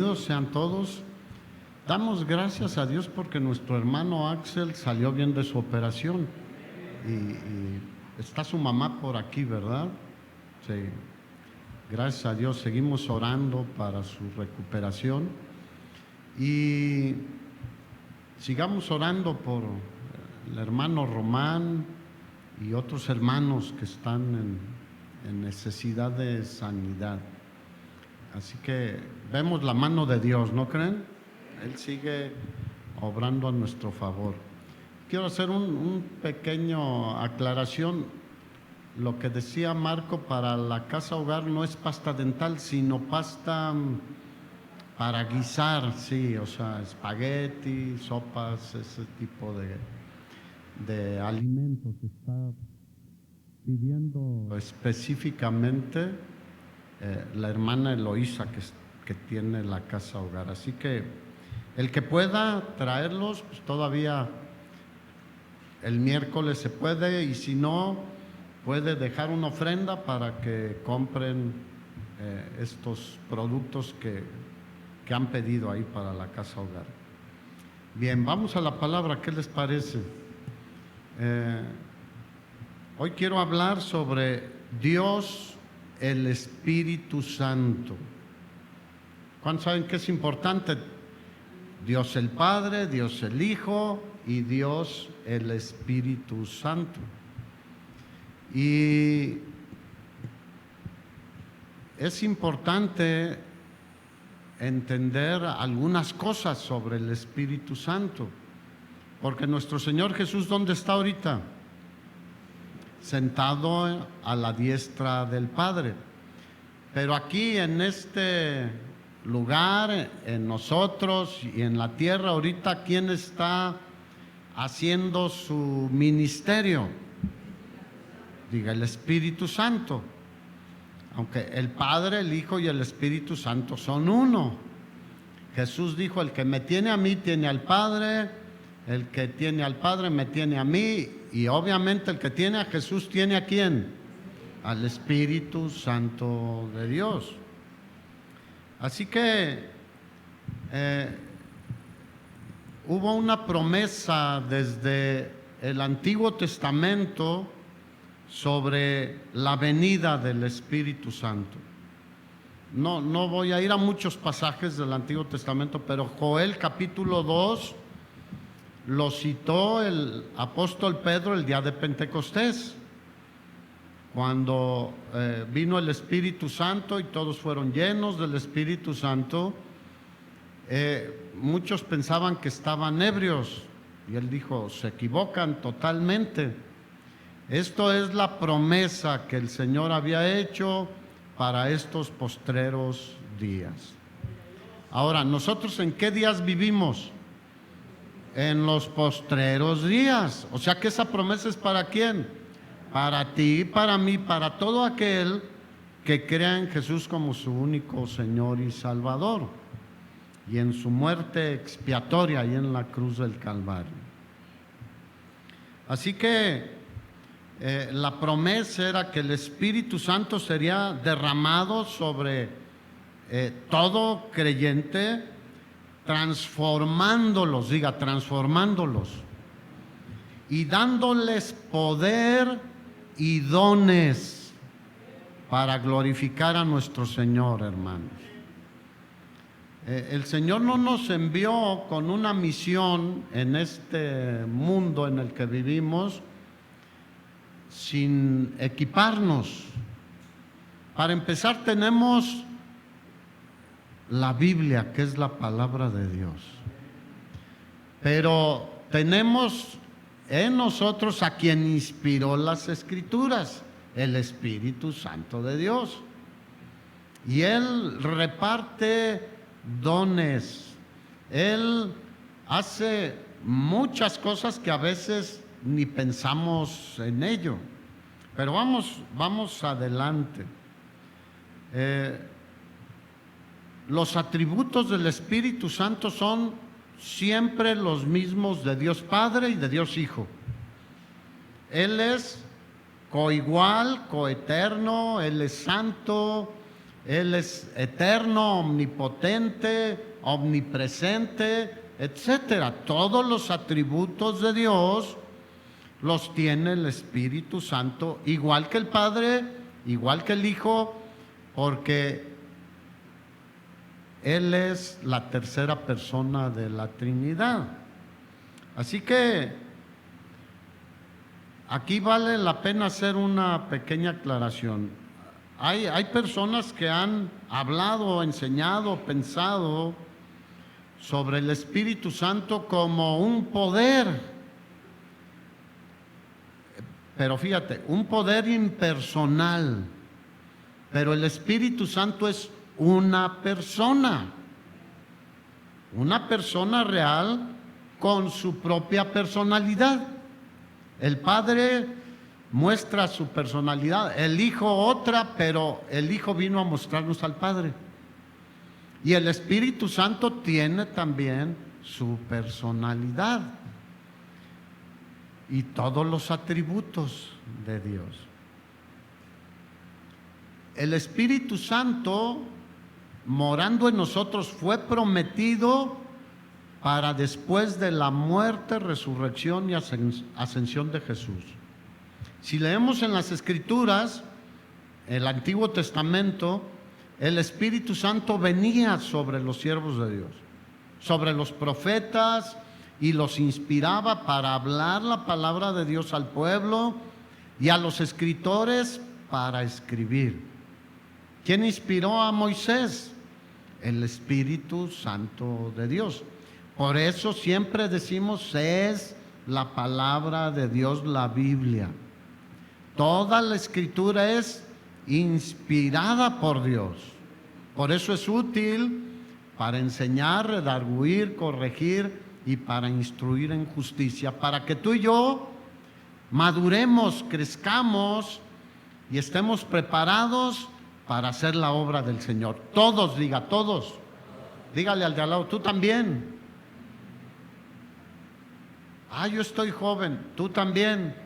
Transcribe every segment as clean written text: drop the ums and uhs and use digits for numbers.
Bienvenidos sean todos. Damos gracias a Dios porque nuestro hermano Axel salió bien de su operación y está su mamá por aquí, ¿verdad? Sí. Gracias a Dios seguimos orando para su recuperación y sigamos orando por el hermano Román y otros hermanos que están en necesidad de sanidad. Así que vemos la mano de Dios, ¿no creen? Él sigue obrando a nuestro favor. Quiero hacer un pequeño aclaración. Lo que decía Marco para la casa hogar no es pasta dental, sino pasta para guisar, sí, o sea, espagueti, sopas, ese tipo de alimentos. Está pidiendo específicamente la hermana Eloísa que tiene la casa hogar. Así que el que pueda traerlos, pues todavía el miércoles se puede, y si no, puede dejar una ofrenda para que compren estos productos que han pedido ahí para la casa hogar. Bien, vamos a la palabra, ¿qué les parece? Hoy quiero hablar sobre Dios el Espíritu Santo. ¿Cuántos saben que es importante? Dios el Padre, Dios el Hijo y Dios el Espíritu Santo. Y es importante entender algunas cosas sobre el Espíritu Santo, porque nuestro Señor Jesús, ¿dónde está ahorita? Sentado a la diestra del Padre. Pero aquí en este lugar, en nosotros y en la tierra ahorita, ¿quién está haciendo su ministerio? Diga, el Espíritu Santo. Aunque el Padre, el Hijo y el Espíritu Santo son uno. Jesús dijo: el que me tiene a mí tiene al Padre, el que tiene al Padre me tiene a mí. Y obviamente el que tiene a Jesús tiene ¿a quién? Al Espíritu Santo de Dios. Así que hubo una promesa desde el Antiguo Testamento sobre la venida del Espíritu Santo. No voy a ir a muchos pasajes del Antiguo Testamento, pero Joel capítulo 2 lo citó el apóstol Pedro el día de Pentecostés, cuando vino el Espíritu Santo y todos fueron llenos del Espíritu Santo. Muchos pensaban que estaban ebrios y él dijo: se equivocan totalmente. Esto es la promesa que el Señor había hecho para estos postreros días. Ahora, ¿nosotros en qué días vivimos? En los postreros días. O sea que esa promesa es ¿para quién? Para ti, para mí, para todo aquel que crea en Jesús como su único Señor y Salvador, y en su muerte expiatoria y en la cruz del Calvario. Así que la promesa era que el Espíritu Santo sería derramado sobre todo creyente, transformándolos, diga, transformándolos, y dándoles poder y dones para glorificar a nuestro Señor, hermanos. El Señor no nos envió con una misión en este mundo en el que vivimos sin equiparnos. Para empezar, tenemos la Biblia, que es la palabra de Dios, pero tenemos en nosotros a quien inspiró las Escrituras, el Espíritu Santo de Dios, y Él reparte dones. Él hace muchas cosas que a veces ni pensamos en ello, pero vamos adelante. Los atributos del Espíritu Santo son siempre los mismos de Dios Padre y de Dios Hijo. Él es coigual, coeterno, Él es santo, Él es eterno, omnipotente, omnipresente, etcétera. Todos los atributos de Dios los tiene el Espíritu Santo, igual que el Padre, igual que el Hijo, porque Él es la tercera persona de la Trinidad. Así que aquí vale la pena hacer una pequeña aclaración. Hay personas que han hablado, enseñado, pensado sobre el Espíritu Santo como un poder. Pero fíjate, un poder impersonal. Pero el Espíritu Santo es una persona real con su propia personalidad. El Padre muestra su personalidad, el Hijo otra, pero el Hijo vino a mostrarnos al Padre. Y el Espíritu Santo tiene también su personalidad y todos los atributos de Dios. El Espíritu Santo, morando en nosotros, fue prometido para después de la muerte, resurrección y ascensión de Jesús. Si leemos en las Escrituras, el Antiguo Testamento, el Espíritu Santo venía sobre los siervos de Dios, sobre los profetas, y los inspiraba para hablar la palabra de Dios al pueblo, y a los escritores para escribir. ¿Quién inspiró a Moisés? El Espíritu Santo de Dios. Por eso siempre decimos, es la palabra de Dios, la Biblia. Toda la Escritura es inspirada por Dios. Por eso es útil para enseñar, redarguir, corregir y para instruir en justicia, para que tú y yo maduremos, crezcamos y estemos preparados para hacer la obra del Señor. Todos, diga, todos. Dígale al de al lado, tú también. Yo estoy joven, tú también.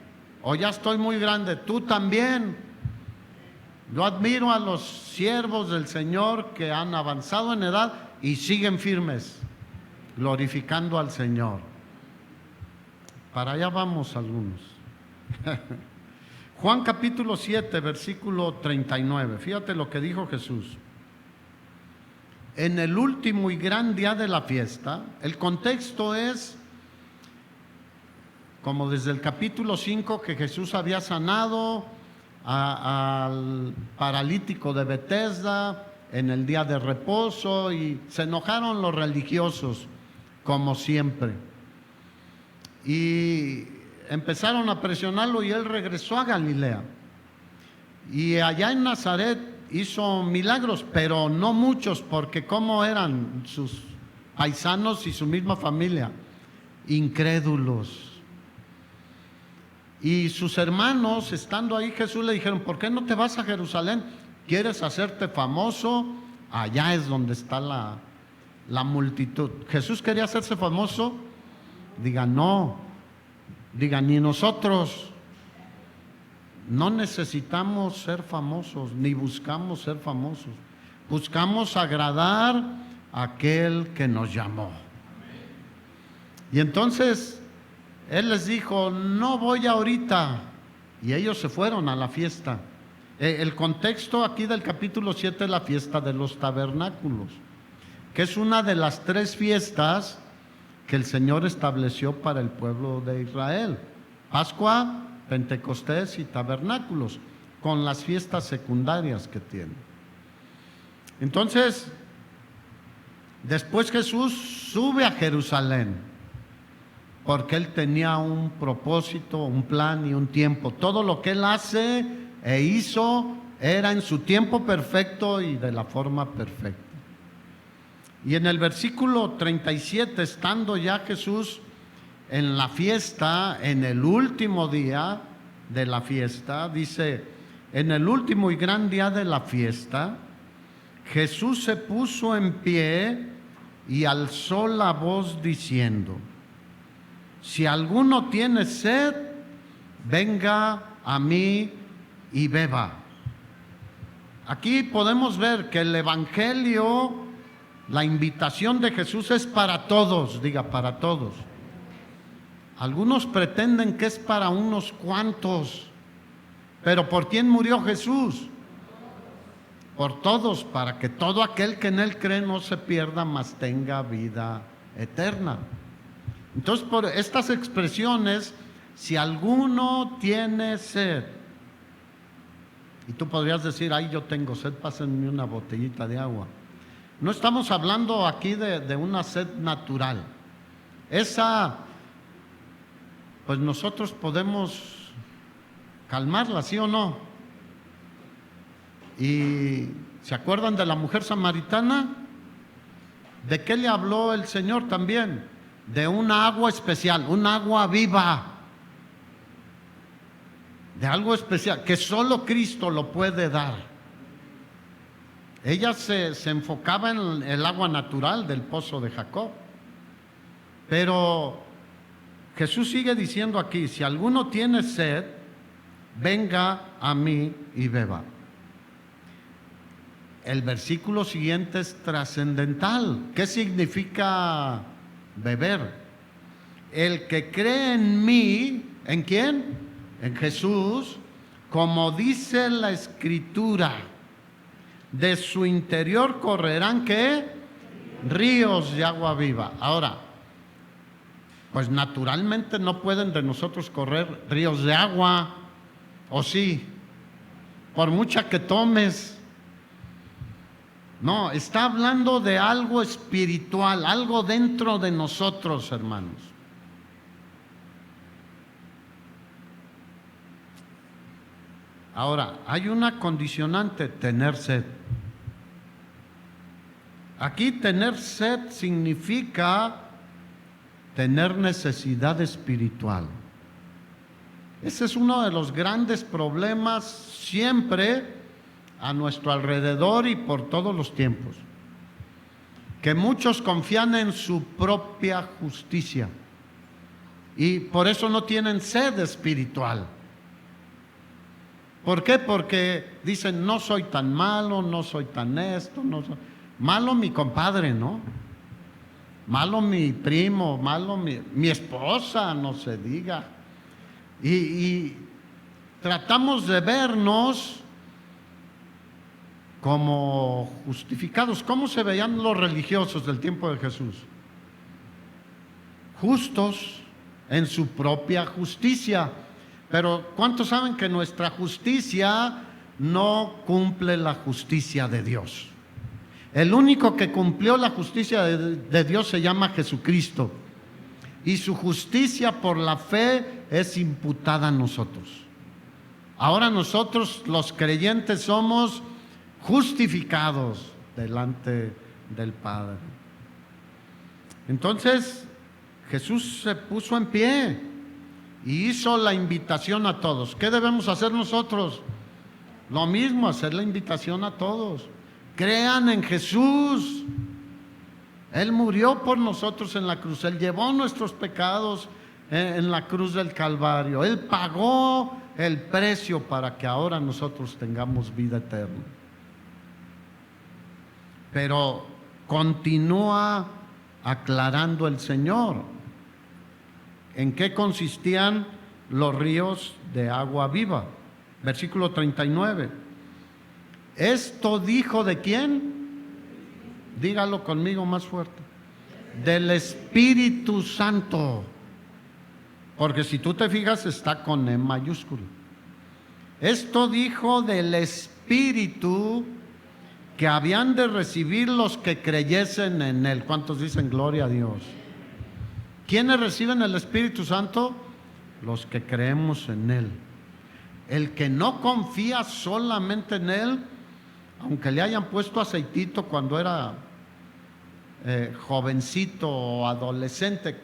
O ya estoy muy grande, tú también. Yo admiro a los siervos del Señor que han avanzado en edad y siguen firmes, glorificando al Señor. Para allá vamos algunos. Juan capítulo 7, versículo 39. Fíjate lo que dijo Jesús. En el último y gran día de la fiesta, el contexto es como desde el capítulo 5 que Jesús había sanado al paralítico de Betesda en el día de reposo, y se enojaron los religiosos como siempre y empezaron a presionarlo, y él regresó a Galilea, y allá en Nazaret hizo milagros, pero no muchos, porque como eran sus paisanos y su misma familia, incrédulos. Y sus hermanos, estando ahí Jesús, le dijeron, ¿por qué no te vas a Jerusalén? ¿Quieres hacerte famoso? Allá es donde está la multitud. ¿Jesús quería hacerse famoso? Diga, no. Diga, ni nosotros. No necesitamos ser famosos, ni buscamos ser famosos. Buscamos agradar a aquel que nos llamó. Y entonces Él les dijo, no voy ahorita. Y ellos se fueron a la fiesta. El contexto aquí del capítulo 7 es la fiesta de los tabernáculos, que es una de las 3 fiestas que el Señor estableció para el pueblo de Israel: Pascua, Pentecostés y tabernáculos, con las fiestas secundarias que tiene. Entonces, después Jesús sube a Jerusalén, porque Él tenía un propósito, un plan y un tiempo. Todo lo que Él hace e hizo era en su tiempo perfecto y de la forma perfecta. Y en el versículo 37, estando ya Jesús en la fiesta, en el último día de la fiesta, dice, en el último y gran día de la fiesta, Jesús se puso en pie y alzó la voz diciendo, si alguno tiene sed, venga a mí y beba. Aquí podemos ver que el Evangelio, la invitación de Jesús es para todos, diga, para todos. Algunos pretenden que es para unos cuantos, pero ¿por quién murió Jesús? Por todos, para que todo aquel que en Él cree no se pierda, mas tenga vida eterna. Entonces, por estas expresiones, si alguno tiene sed, y tú podrías decir, ay, yo tengo sed, pásenme una botellita de agua. No estamos hablando aquí de una sed natural. Esa, pues nosotros podemos calmarla, ¿sí o no? ¿Y se acuerdan de la mujer samaritana? ¿De qué le habló el Señor también? De una agua especial, un agua viva. De algo especial, que solo Cristo lo puede dar. Ella se enfocaba en el agua natural del pozo de Jacob. Pero Jesús sigue diciendo aquí, si alguno tiene sed, venga a mí y beba. El versículo siguiente es trascendental. ¿Qué significa beber? El que cree en mí, ¿en quién? En Jesús, como dice la Escritura, de su interior correrán, ¿qué? Ríos de agua viva. Ahora, pues naturalmente no pueden de nosotros correr ríos de agua, ¿o sí? Por mucha que tomes. No, está hablando de algo espiritual, algo dentro de nosotros, hermanos. Ahora, hay una condicionante, tener sed. Aquí tener sed significa tener necesidad espiritual. Ese es uno de los grandes problemas siempre a nuestro alrededor y por todos los tiempos. Que muchos confían en su propia justicia y por eso no tienen sed espiritual. ¿Por qué? Porque dicen, no soy tan malo, no soy tan esto, no soy... Malo mi compadre, ¿no? Malo mi primo, malo mi esposa, no se diga. Y tratamos de vernos como justificados. ¿Cómo se veían los religiosos del tiempo de Jesús? Justos en su propia justicia. Pero ¿cuántos saben que nuestra justicia no cumple la justicia de Dios? El único que cumplió la justicia de Dios se llama Jesucristo. Y su justicia por la fe es imputada a nosotros. Ahora nosotros los creyentes somos justificados delante del Padre. Entonces Jesús se puso en pie y hizo la invitación a todos. ¿Qué debemos hacer nosotros? Lo mismo, hacer la invitación a todos. Crean en Jesús. Él murió por nosotros en la cruz. Él llevó nuestros pecados en la cruz del Calvario. Él pagó el precio para que ahora nosotros tengamos vida eterna. Pero continúa aclarando el Señor en qué consistían los ríos de agua viva. Versículo 39. Esto dijo ¿de quién? Dígalo conmigo más fuerte. Del Espíritu Santo. Porque si tú te fijas está con E mayúscula. Esto dijo del Espíritu que habían de recibir los que creyesen en Él. ¿Cuántos dicen gloria a Dios? ¿Quiénes reciben el Espíritu Santo? Los que creemos en Él. El que no confía solamente en Él, aunque le hayan puesto aceitito cuando era jovencito o adolescente,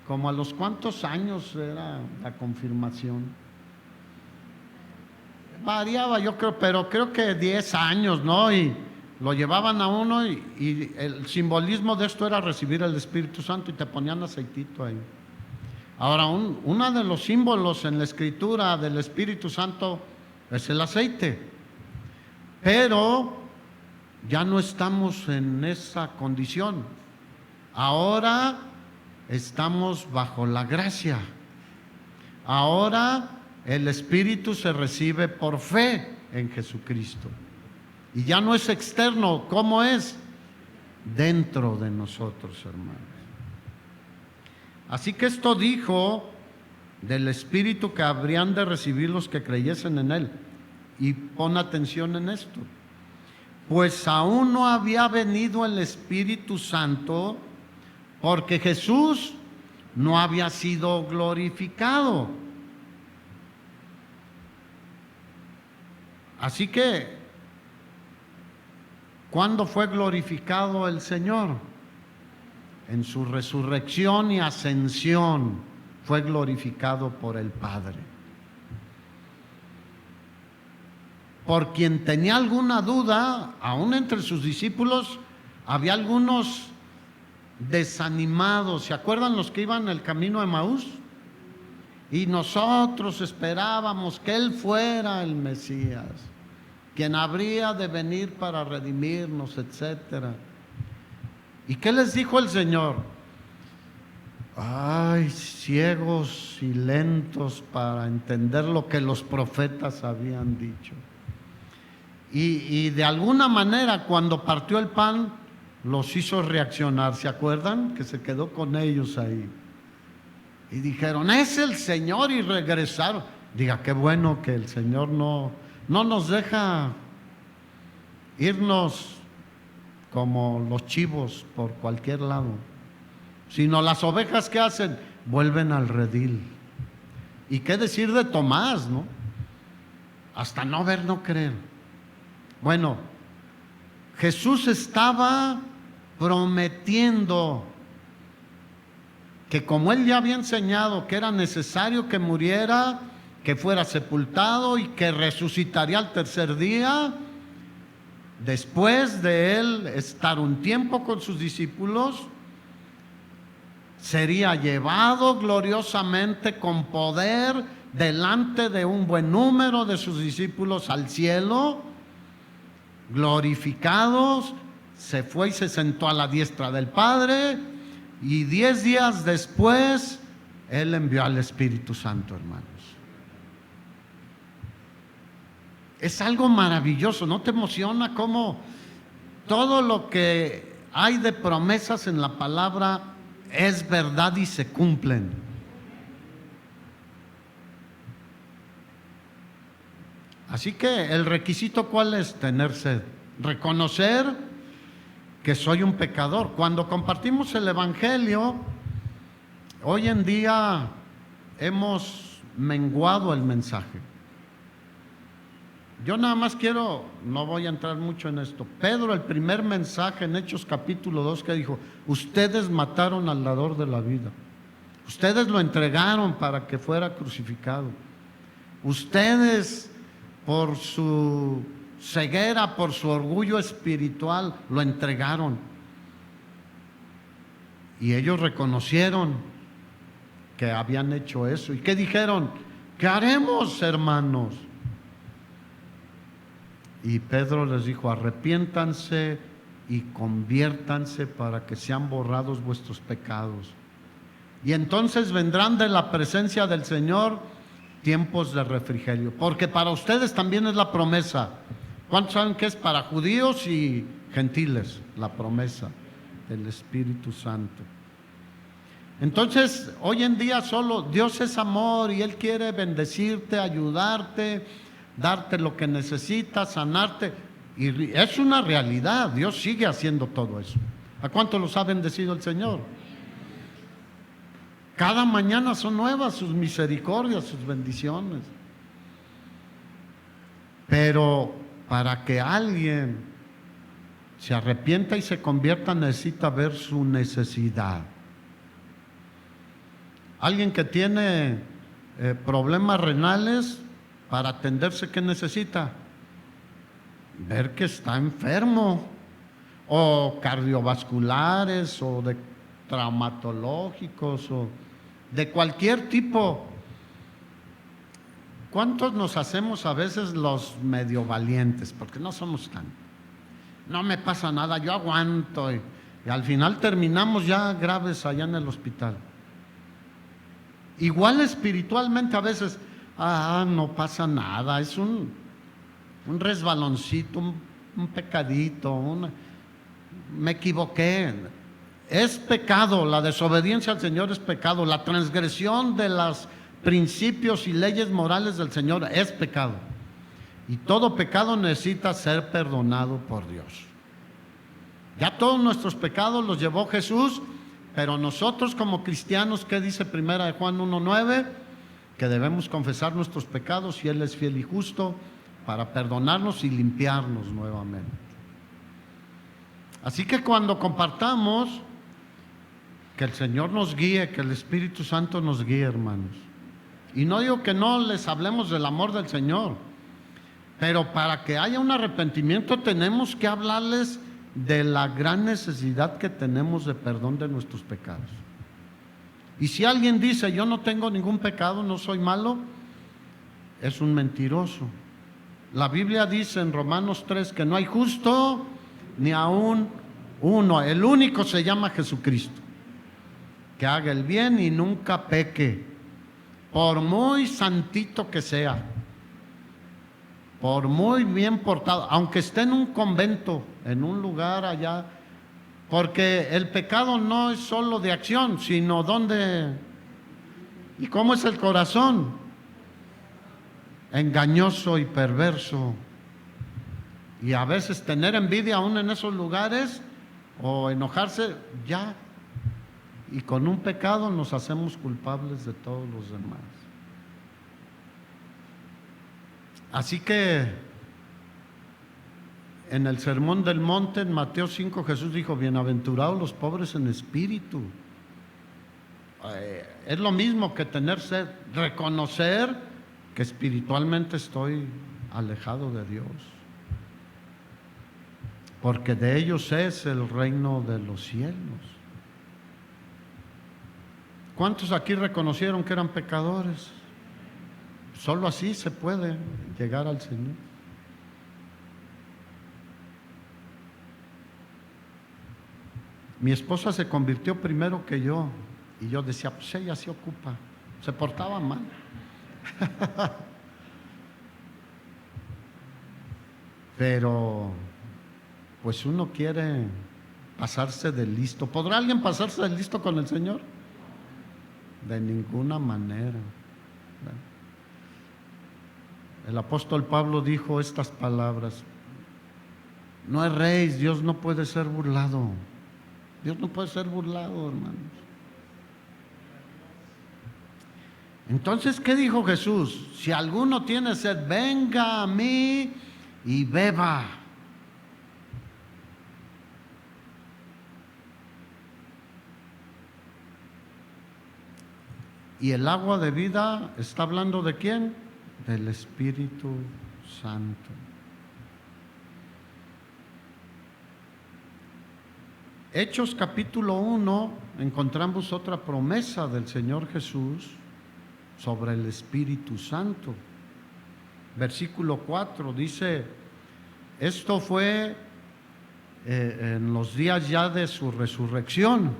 como a los cuántos años era la confirmación. Variaba yo creo, pero creo que 10 años, ¿no? Y lo llevaban a uno y el simbolismo de esto era recibir el Espíritu Santo y te ponían aceitito ahí. Ahora, uno de los símbolos en la Escritura del Espíritu Santo es el aceite. Pero ya no estamos en esa condición. Ahora estamos bajo la gracia. Ahora el Espíritu se recibe por fe en Jesucristo. Y ya no es externo, ¿cómo es? Dentro de nosotros, hermanos. Así que esto dijo del Espíritu que habrían de recibir los que creyesen en Él. Y pon atención en esto. Pues aún no había venido el Espíritu Santo porque Jesús no había sido glorificado. Así que, ¿cuándo fue glorificado el Señor? En su resurrección y ascensión fue glorificado por el Padre. Por quien tenía alguna duda, aún entre sus discípulos, había algunos desanimados. ¿Se acuerdan los que iban el camino de Emaús? Y nosotros esperábamos que Él fuera el Mesías, quien habría de venir para redimirnos, etcétera. ¿Y qué les dijo el Señor? Ay, ciegos y lentos para entender lo que los profetas habían dicho. Y de alguna manera, cuando partió el pan, los hizo reaccionar. ¿Se acuerdan? Que se quedó con ellos ahí. Y dijeron, es el Señor, y regresaron. Diga, qué bueno que el Señor no nos deja irnos como los chivos por cualquier lado, sino las ovejas, ¿qué hacen? Vuelven al redil. ¿Y qué decir de Tomás, no? Hasta no ver, no creer. Bueno, Jesús estaba prometiendo que como Él ya había enseñado que era necesario que muriera, que fuera sepultado y que resucitaría al tercer día, después de Él estar un tiempo con sus discípulos, sería llevado gloriosamente con poder delante de un buen número de sus discípulos al cielo, glorificados, se fue y se sentó a la diestra del Padre, y 10 días después Él envió al Espíritu Santo, hermanos. Es algo maravilloso, ¿no te emociona cómo todo lo que hay de promesas en la palabra es verdad y se cumplen? Así que el requisito, ¿cuál es? Tener sed, reconocer que soy un pecador. Cuando compartimos el Evangelio, hoy en día hemos menguado el mensaje. Yo nada más quiero, no voy a entrar mucho en esto. Pedro, el primer mensaje en Hechos capítulo 2, que dijo, ustedes mataron al dador de la vida. Ustedes lo entregaron para que fuera crucificado. Ustedes, por su ceguera, por su orgullo espiritual, lo entregaron. Y ellos reconocieron que habían hecho eso. ¿Y qué dijeron? ¿Qué haremos, hermanos? Y Pedro les dijo, arrepiéntanse y conviértanse para que sean borrados vuestros pecados. Y entonces vendrán de la presencia del Señor tiempos de refrigerio, porque para ustedes también es la promesa. ¿Cuántos saben que es para judíos y gentiles? La promesa del Espíritu Santo. Entonces, hoy en día solo Dios es amor y Él quiere bendecirte, ayudarte, darte lo que necesitas, sanarte. Y es una realidad, Dios sigue haciendo todo eso. ¿A cuánto los ha bendecido el Señor? Cada mañana son nuevas sus misericordias, sus bendiciones. Pero para que alguien se arrepienta y se convierta, necesita ver su necesidad. Alguien que tiene problemas renales, para atenderse, ¿qué necesita? Ver que está enfermo, o cardiovasculares, o de traumatológicos, o de cualquier tipo. ¿Cuántos nos hacemos a veces los medio valientes? Porque no somos tan. No me pasa nada, yo aguanto. Y al final terminamos ya graves allá en el hospital. Igual espiritualmente a veces, no pasa nada, es un resbaloncito, un pecadito, me equivoqué. Es pecado, la desobediencia al Señor es pecado, la transgresión de los principios y leyes morales del Señor es pecado. Y todo pecado necesita ser perdonado por Dios. Ya todos nuestros pecados los llevó Jesús, pero nosotros como cristianos, ¿qué dice 1 Juan 1:9? Que debemos confesar nuestros pecados y Él es fiel y justo para perdonarnos y limpiarnos nuevamente. Así que cuando compartamos, que el Señor nos guíe, que el Espíritu Santo nos guíe, hermanos. Y no digo que no les hablemos del amor del Señor, pero para que haya un arrepentimiento tenemos que hablarles de la gran necesidad que tenemos de perdón de nuestros pecados. Y si alguien dice, yo no tengo ningún pecado, no soy malo, es un mentiroso. La Biblia dice en Romanos 3 que no hay justo ni aún uno. El único se llama Jesucristo, que haga el bien y nunca peque, por muy santito que sea, por muy bien portado, aunque esté en un convento, en un lugar allá, porque el pecado no es solo de acción, sino dónde y cómo es el corazón, engañoso y perverso. Y a veces tener envidia aún en esos lugares o enojarse, ya. Y con un pecado nos hacemos culpables de todos los demás. Así que en el Sermón del Monte, en Mateo 5, Jesús dijo, bienaventurados los pobres en espíritu. Es lo mismo que tener sed, reconocer que espiritualmente estoy alejado de Dios, porque de ellos es el reino de los cielos. ¿Cuántos aquí reconocieron que eran pecadores? Solo así se puede llegar al Señor. Mi esposa se convirtió primero que yo, y yo decía, pues ella se ocupa, se portaba mal. Pero pues uno quiere pasarse de listo. ¿Podrá alguien pasarse de listo con el Señor? De ninguna manera. El apóstol Pablo dijo estas palabras: no erréis, Dios no puede ser burlado. Dios no puede ser burlado, hermanos. Entonces, ¿qué dijo Jesús? Si alguno tiene sed, venga a mí y beba. Y el agua de vida está hablando ¿de quién? Del Espíritu Santo. Hechos capítulo 1, encontramos otra promesa del Señor Jesús sobre el Espíritu Santo. Versículo 4 dice, esto fue en los días ya de su resurrección.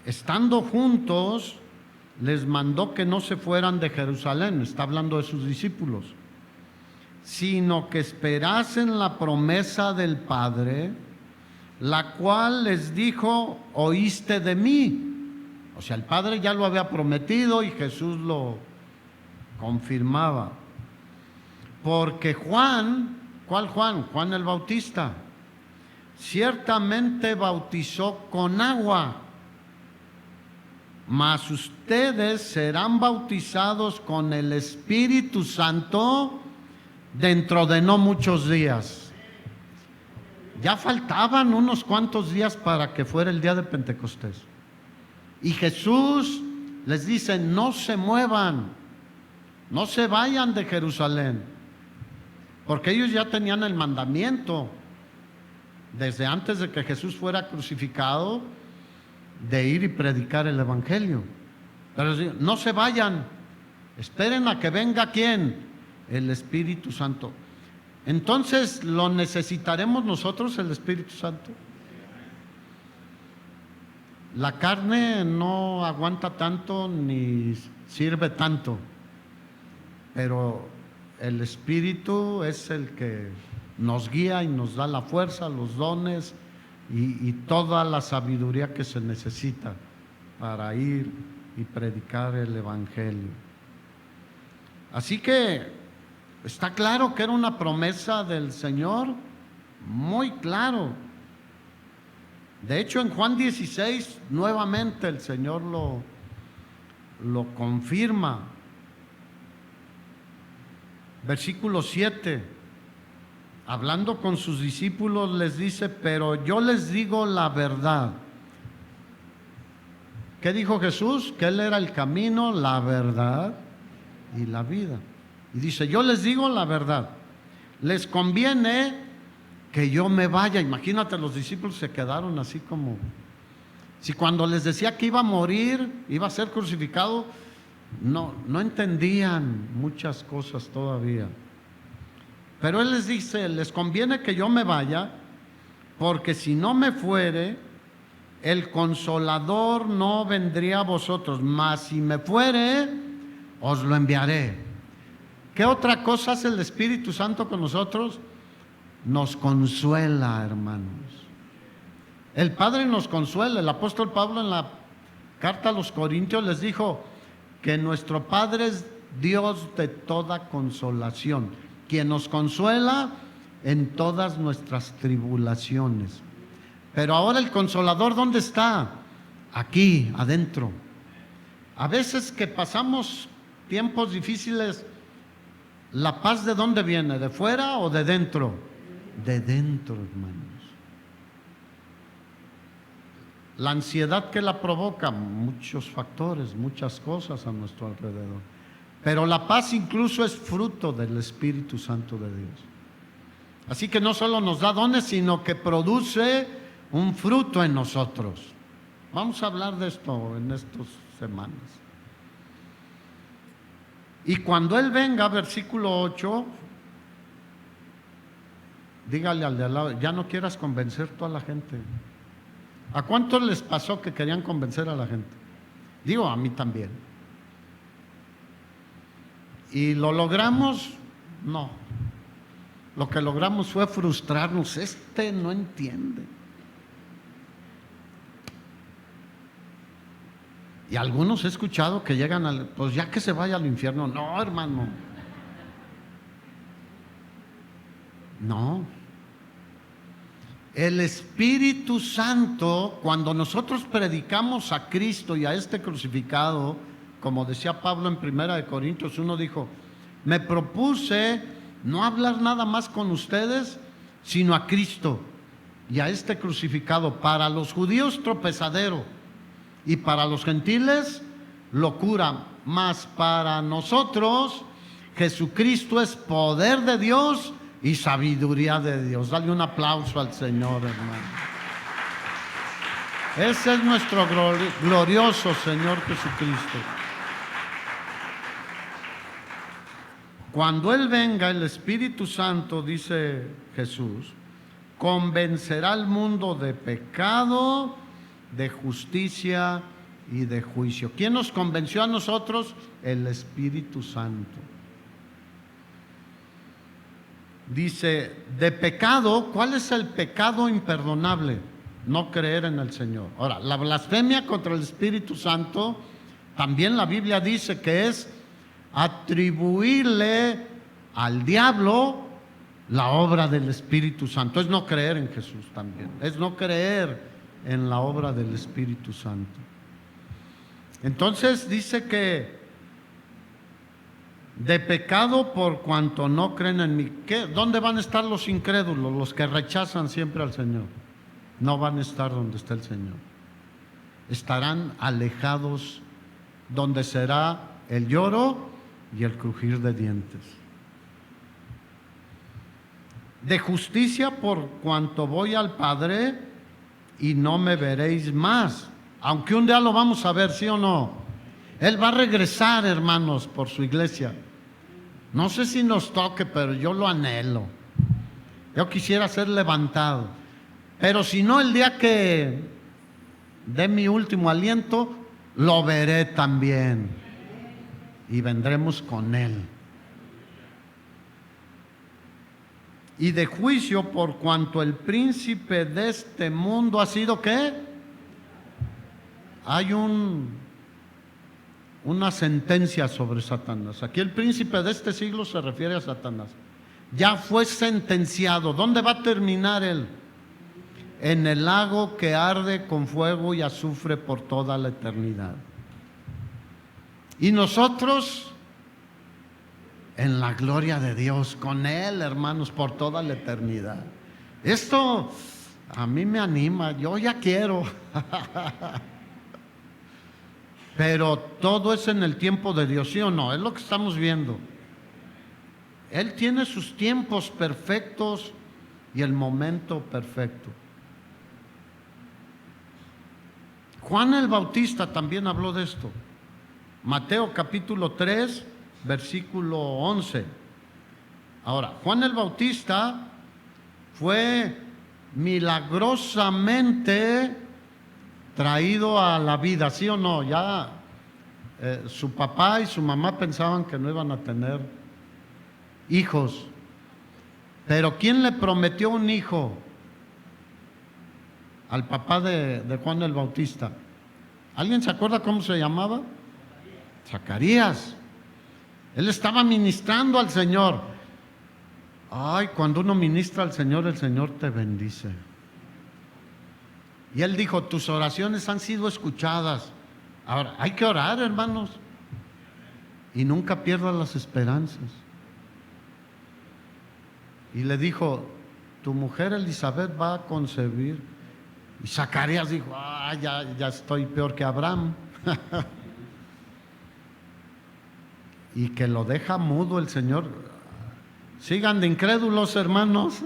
Estando juntos, les mandó que no se fueran de Jerusalén, está hablando de sus discípulos, sino que esperasen la promesa del Padre, la cual les dijo, oíste de mí. O sea, el Padre ya lo había prometido y Jesús lo confirmaba. Porque Juan, ¿cuál Juan? Juan el Bautista, ciertamente bautizó con agua, mas ustedes serán bautizados con el Espíritu Santo dentro de no muchos días. Ya faltaban unos cuantos días para que fuera el día de Pentecostés. Y Jesús les dice, no se muevan, no se vayan de Jerusalén, porque ellos ya tenían el mandamiento desde antes de que Jesús fuera crucificado, de ir y predicar el Evangelio. Pero no se vayan, Esperen a que venga ¿quién? El Espíritu Santo. Entonces, ¿lo necesitaremos nosotros, el Espíritu Santo? La carne no aguanta tanto ni sirve tanto, pero el Espíritu es el que nos guía y nos da la fuerza, los dones y toda la sabiduría que se necesita para ir y predicar el Evangelio. Así que está claro que era una promesa del Señor, muy claro. De hecho, en Juan 16, nuevamente el Señor lo confirma. Versículo 7, hablando con sus discípulos, les dice: pero yo les digo la verdad. ¿Qué dijo Jesús? Que Él era el camino, la verdad y la vida. Y dice: yo les digo la verdad, les conviene que yo me vaya. Imagínate, los discípulos se quedaron así como, si cuando les decía que iba a morir, iba a ser crucificado, no entendían muchas cosas todavía. Pero Él les dice: les conviene que yo me vaya, porque si no me fuere, el Consolador no vendría a vosotros, mas si me fuere, os lo enviaré. ¿Qué otra cosa hace el Espíritu Santo con nosotros? Nos consuela, hermanos. El Padre nos consuela. El apóstol Pablo en la carta a los Corintios les dijo que nuestro Padre es Dios de toda consolación, quien nos consuela en todas nuestras tribulaciones. Pero ahora el Consolador, ¿dónde está? Aquí, adentro. A veces que pasamos tiempos difíciles, ¿la paz de dónde viene? ¿De fuera o de dentro? De dentro, hermanos. La ansiedad que la provoca, muchos factores, muchas cosas a nuestro alrededor. Pero la paz incluso es fruto del Espíritu Santo de Dios. Así que no solo nos da dones, sino que produce un fruto en nosotros. Vamos a hablar de esto en estas semanas. Y cuando Él venga, versículo 8, dígale al de al lado: ya no quieras convencer a toda la gente. ¿A cuántos les pasó que querían convencer a la gente? Digo, a mí también. ¿Y lo logramos? No. Lo que logramos fue frustrarnos. No entiende. Y algunos he escuchado que llegan pues ya que se vaya al infierno. No, hermano. No. El Espíritu Santo, cuando nosotros predicamos a Cristo y a este crucificado, como decía Pablo en 1 Corintios 1, dijo: me propuse no hablar nada más con ustedes, sino a Cristo y a este crucificado. Para los judíos tropezadero, y para los gentiles locura, mas para nosotros Jesucristo es poder de Dios y sabiduría de Dios. Dale un aplauso al Señor, hermano. Ese es nuestro glorioso Señor Jesucristo. Cuando Él venga, el Espíritu Santo, dice Jesús, convencerá al mundo de pecado, de justicia y de juicio. ¿Quién nos convenció a nosotros? El Espíritu Santo. Dice, de pecado. ¿Cuál es el pecado imperdonable? No creer en el Señor. Ahora, la blasfemia contra el Espíritu Santo, también la Biblia dice que es atribuirle al diablo la obra del Espíritu Santo. Es no creer en Jesús también. Es no creer en la obra del Espíritu Santo. Entonces dice que de pecado por cuanto no creen en mí. ¿Dónde van a estar los incrédulos, los que rechazan siempre al Señor? No van a estar donde está el Señor. Estarán alejados, donde será el lloro y el crujir de dientes. De justicia por cuanto voy al Padre y no me veréis más. Aunque un día lo vamos a ver, ¿sí o no? Él va a regresar, hermanos, por su iglesia. No sé si nos toque, pero yo lo anhelo. Yo quisiera ser levantado. Pero si no, el día que dé mi último aliento, lo veré también. Y vendremos con Él. Y de juicio por cuanto el príncipe de este mundo ha sido, ¿qué? Hay una sentencia sobre Satanás. Aquí el príncipe de este siglo se refiere a Satanás. Ya fue sentenciado. ¿Dónde va a terminar él? En el lago que arde con fuego y azufre por toda la eternidad. Y nosotros en la gloria de Dios, con Él, hermanos, por toda la eternidad. Esto a mí me anima, yo ya quiero. Pero todo es en el tiempo de Dios, ¿sí o no? Es lo que estamos viendo. Él tiene sus tiempos perfectos y el momento perfecto. Juan el Bautista también habló de esto. Mateo capítulo 3, versículo 11. Ahora, Juan el Bautista fue milagrosamente traído a la vida, ¿sí o no? Ya su papá y su mamá pensaban que no iban a tener hijos. Pero ¿quién le prometió un hijo al papá de Juan el Bautista? ¿Alguien se acuerda cómo se llamaba? Zacarías. Él estaba ministrando al Señor. Ay, cuando uno ministra al Señor, el Señor te bendice. Y él dijo, tus oraciones han sido escuchadas. Ahora, hay que orar, hermanos. Y nunca pierdas las esperanzas. Y le dijo, tu mujer Elizabeth va a concebir. Y Zacarías dijo, ya estoy peor que Abraham. Y que lo deja mudo el Señor. Sigan de incrédulos, hermanos.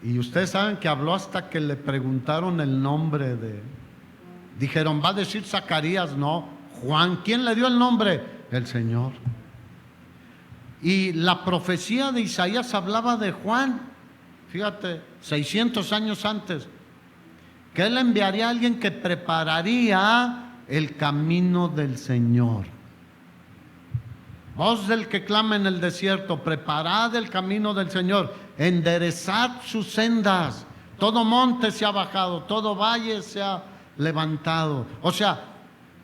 Y ustedes saben que habló hasta que le preguntaron el nombre de... Dijeron, va a decir Zacarías, no, Juan. ¿Quién le dio el nombre? El Señor. Y la profecía de Isaías hablaba de Juan, fíjate, 600 años antes, que él enviaría a alguien que prepararía el camino del Señor. Voz del que clama en el desierto, preparad el camino del Señor, enderezad sus sendas. Todo monte se ha bajado, todo valle se ha levantado. O sea,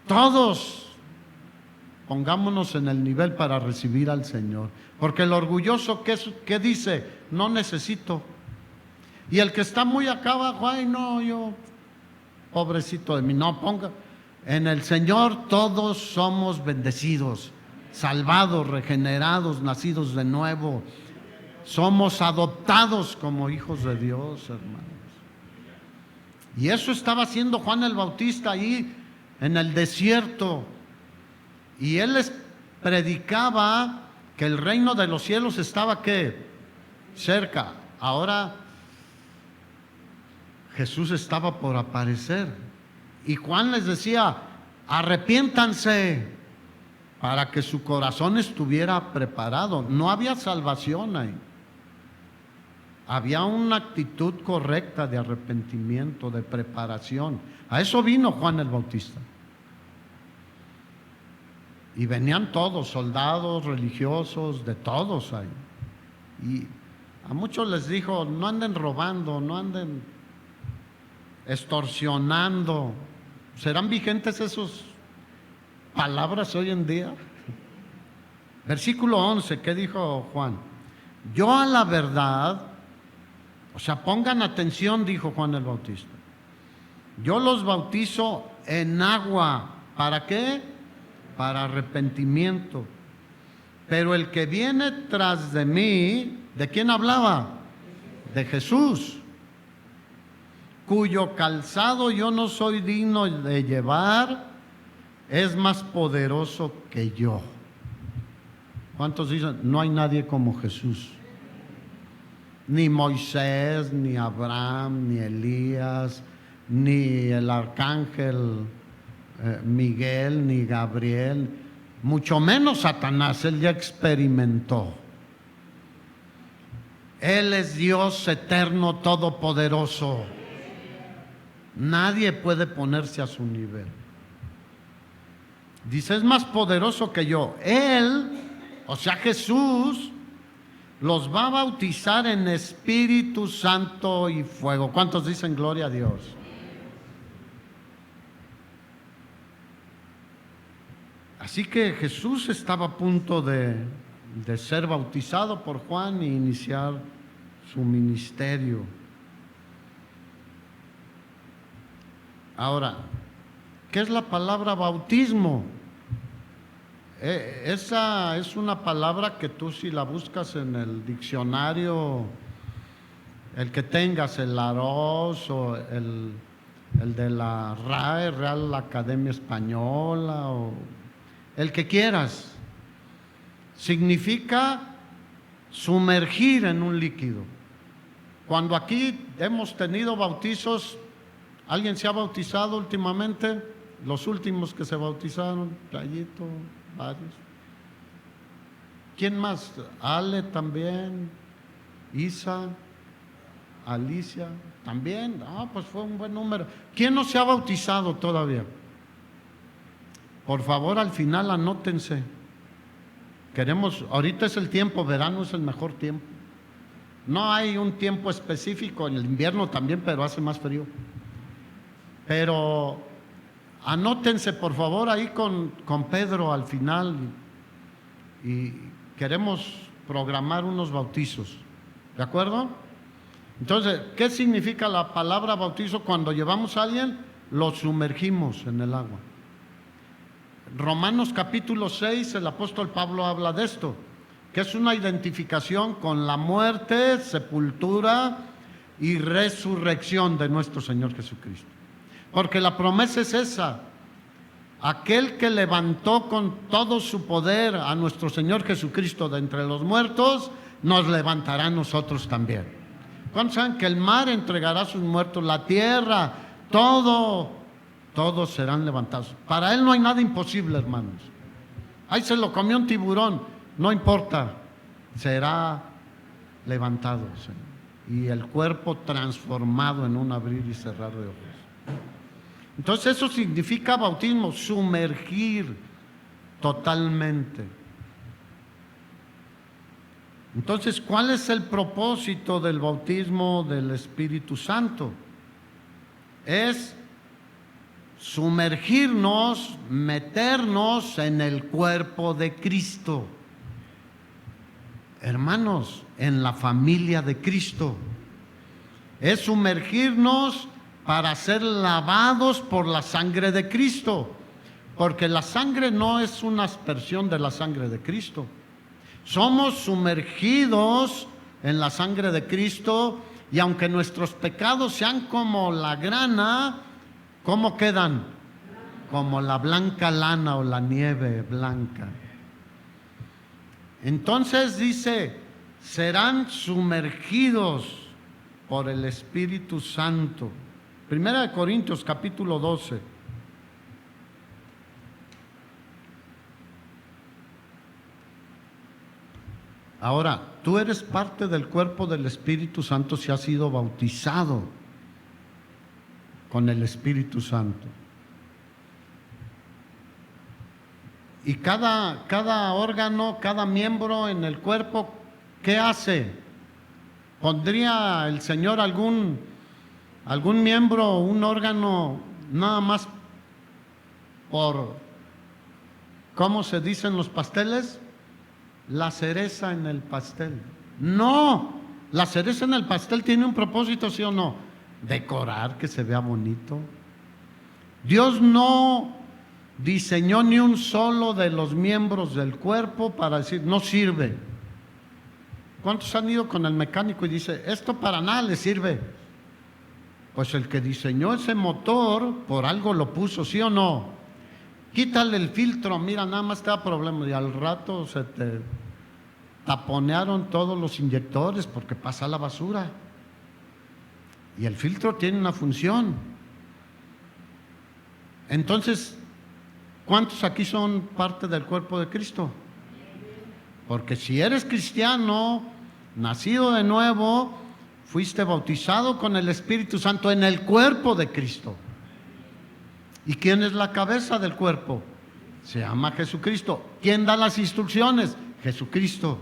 todos pongámonos en el nivel para recibir al Señor. Porque el orgulloso, ¿qué dice? No necesito. Y el que está muy acá abajo, ay no, yo, pobrecito de mí, no, ponga. En el Señor todos somos bendecidos, salvados, regenerados, nacidos de nuevo. Somos adoptados como hijos de Dios, hermanos. Y eso estaba haciendo Juan el Bautista ahí en el desierto. Y él les predicaba que el reino de los cielos estaba, ¿qué? Cerca. Ahora Jesús estaba por aparecer. Y Juan les decía, arrepiéntanse, para que su corazón estuviera preparado. No había salvación ahí. Había una actitud correcta de arrepentimiento, de preparación. A eso vino Juan el Bautista. Y venían todos, soldados, religiosos, de todos ahí. Y a muchos les dijo, no anden robando, no anden extorsionando. ¿Serán vigentes esas palabras hoy en día? Versículo 11, ¿qué dijo Juan? Yo a la verdad, o sea, pongan atención, dijo Juan el Bautista. Yo los bautizo en agua. ¿Para qué? Para arrepentimiento. Pero el que viene tras de mí, ¿de quién hablaba? De Jesús, cuyo calzado yo no soy digno de llevar, es más poderoso que yo. ¿Cuántos dicen? No hay nadie como Jesús. Ni Moisés, ni Abraham, ni Elías, ni el arcángel Miguel ni Gabriel, mucho menos Satanás. Él ya experimentó. Él es Dios eterno, todopoderoso. Nadie puede ponerse a su nivel. Dice, es más poderoso que yo. Él, o sea Jesús, los va a bautizar en Espíritu Santo y fuego. ¿Cuántos dicen gloria a Dios? Así que Jesús estaba a punto de ser bautizado por Juan e iniciar su ministerio. Ahora, ¿qué es la palabra bautismo? Esa es una palabra que tú, si la buscas en el diccionario, el que tengas, el Larousse o el de la RAE, Real Academia Española, o el que quieras, significa sumergir en un líquido. Cuando aquí hemos tenido bautizos, ¿alguien se ha bautizado últimamente? Los últimos que se bautizaron, Playito, varios. ¿Quién más? Ale también, Isa, Alicia también. Pues fue un buen número. ¿Quién no se ha bautizado todavía? Por favor, al final anótense. Ahorita es el tiempo, verano es el mejor tiempo. No hay un tiempo específico, en el invierno también, pero hace más frío. Pero anótense por favor ahí con Pedro al final, y queremos programar unos bautizos, ¿de acuerdo? Entonces, ¿qué significa la palabra bautizo? Cuando llevamos a alguien, lo sumergimos en el agua. Romanos capítulo 6, el apóstol Pablo habla de esto, que es una identificación con la muerte, sepultura y resurrección de nuestro Señor Jesucristo. Porque la promesa es esa: aquel que levantó con todo su poder a nuestro Señor Jesucristo de entre los muertos, nos levantará a nosotros también. ¿Cuántos saben que el mar entregará a sus muertos, la tierra, todos serán levantados? Para Él no hay nada imposible, hermanos. Ahí se lo comió un tiburón, no importa, será levantado, Señor, y el cuerpo transformado en un abrir y cerrar de ojos. Entonces eso significa bautismo, sumergir totalmente. Entonces, ¿cuál es el propósito del bautismo del Espíritu Santo? Es sumergirnos, meternos en el cuerpo de Cristo. Hermanos, en la familia de Cristo. Es sumergirnos para ser lavados por la sangre de Cristo, porque la sangre no es una aspersión de la sangre de Cristo. Somos sumergidos en la sangre de Cristo, y aunque nuestros pecados sean como la grana, ¿cómo quedan? Como la blanca lana o la nieve blanca. Entonces dice, serán sumergidos por el Espíritu Santo. Primera de Corintios capítulo 12. Ahora, tú eres parte del cuerpo del Espíritu Santo si has sido bautizado con el Espíritu Santo. Y cada órgano, cada miembro en el cuerpo, ¿qué hace? ¿Pondría el Señor algún miembro, un órgano, nada más por, ¿cómo se dicen los pasteles? La cereza en el pastel. No, la cereza en el pastel tiene un propósito, ¿sí o no? Decorar, que se vea bonito. Dios no diseñó ni un solo de los miembros del cuerpo para decir, no sirve. ¿Cuántos han ido con el mecánico y dice, esto para nada le sirve? Pues el que diseñó ese motor, por algo lo puso, ¿sí o no? Quítale el filtro, mira, nada más te da problema, y al rato se te taponearon todos los inyectores porque pasa la basura. Y el filtro tiene una función. Entonces, ¿Cuántos aquí son parte del cuerpo de Cristo? Porque si eres cristiano, nacido de nuevo, fuiste bautizado con el Espíritu Santo en el cuerpo de Cristo. ¿Y quién es la cabeza del cuerpo? Se llama Jesucristo. ¿Quién da las instrucciones? Jesucristo.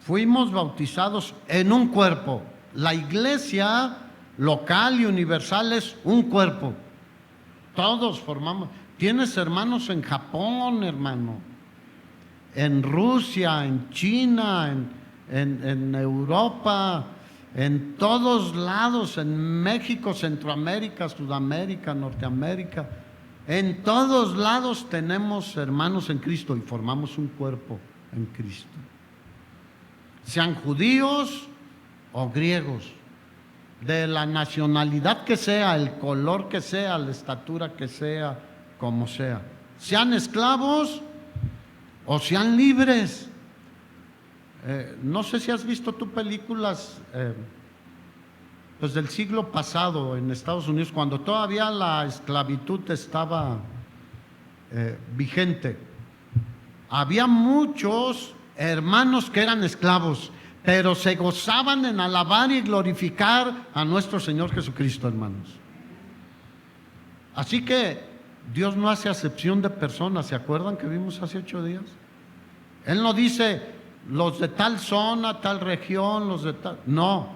Fuimos bautizados en un cuerpo. La iglesia local y universal es un cuerpo. Todos formamos. Tienes hermanos en Japón, hermano, en Rusia, en China, en Europa, en todos lados, en México, Centroamérica, Sudamérica, Norteamérica. En todos lados tenemos hermanos en Cristo y formamos un cuerpo en Cristo. Sean judíos o griegos, de la nacionalidad que sea, el color que sea, la estatura que sea, como sea. Sean esclavos o sean libres. No sé si has visto tú películas pues del siglo pasado en Estados Unidos, cuando todavía la esclavitud estaba vigente. Había muchos hermanos que eran esclavos, pero se gozaban en alabar y glorificar a nuestro Señor Jesucristo, hermanos. Así que Dios no hace acepción de personas. ¿Se acuerdan que vimos hace 8 días? Él no dice los de tal zona, tal región, los de tal... No.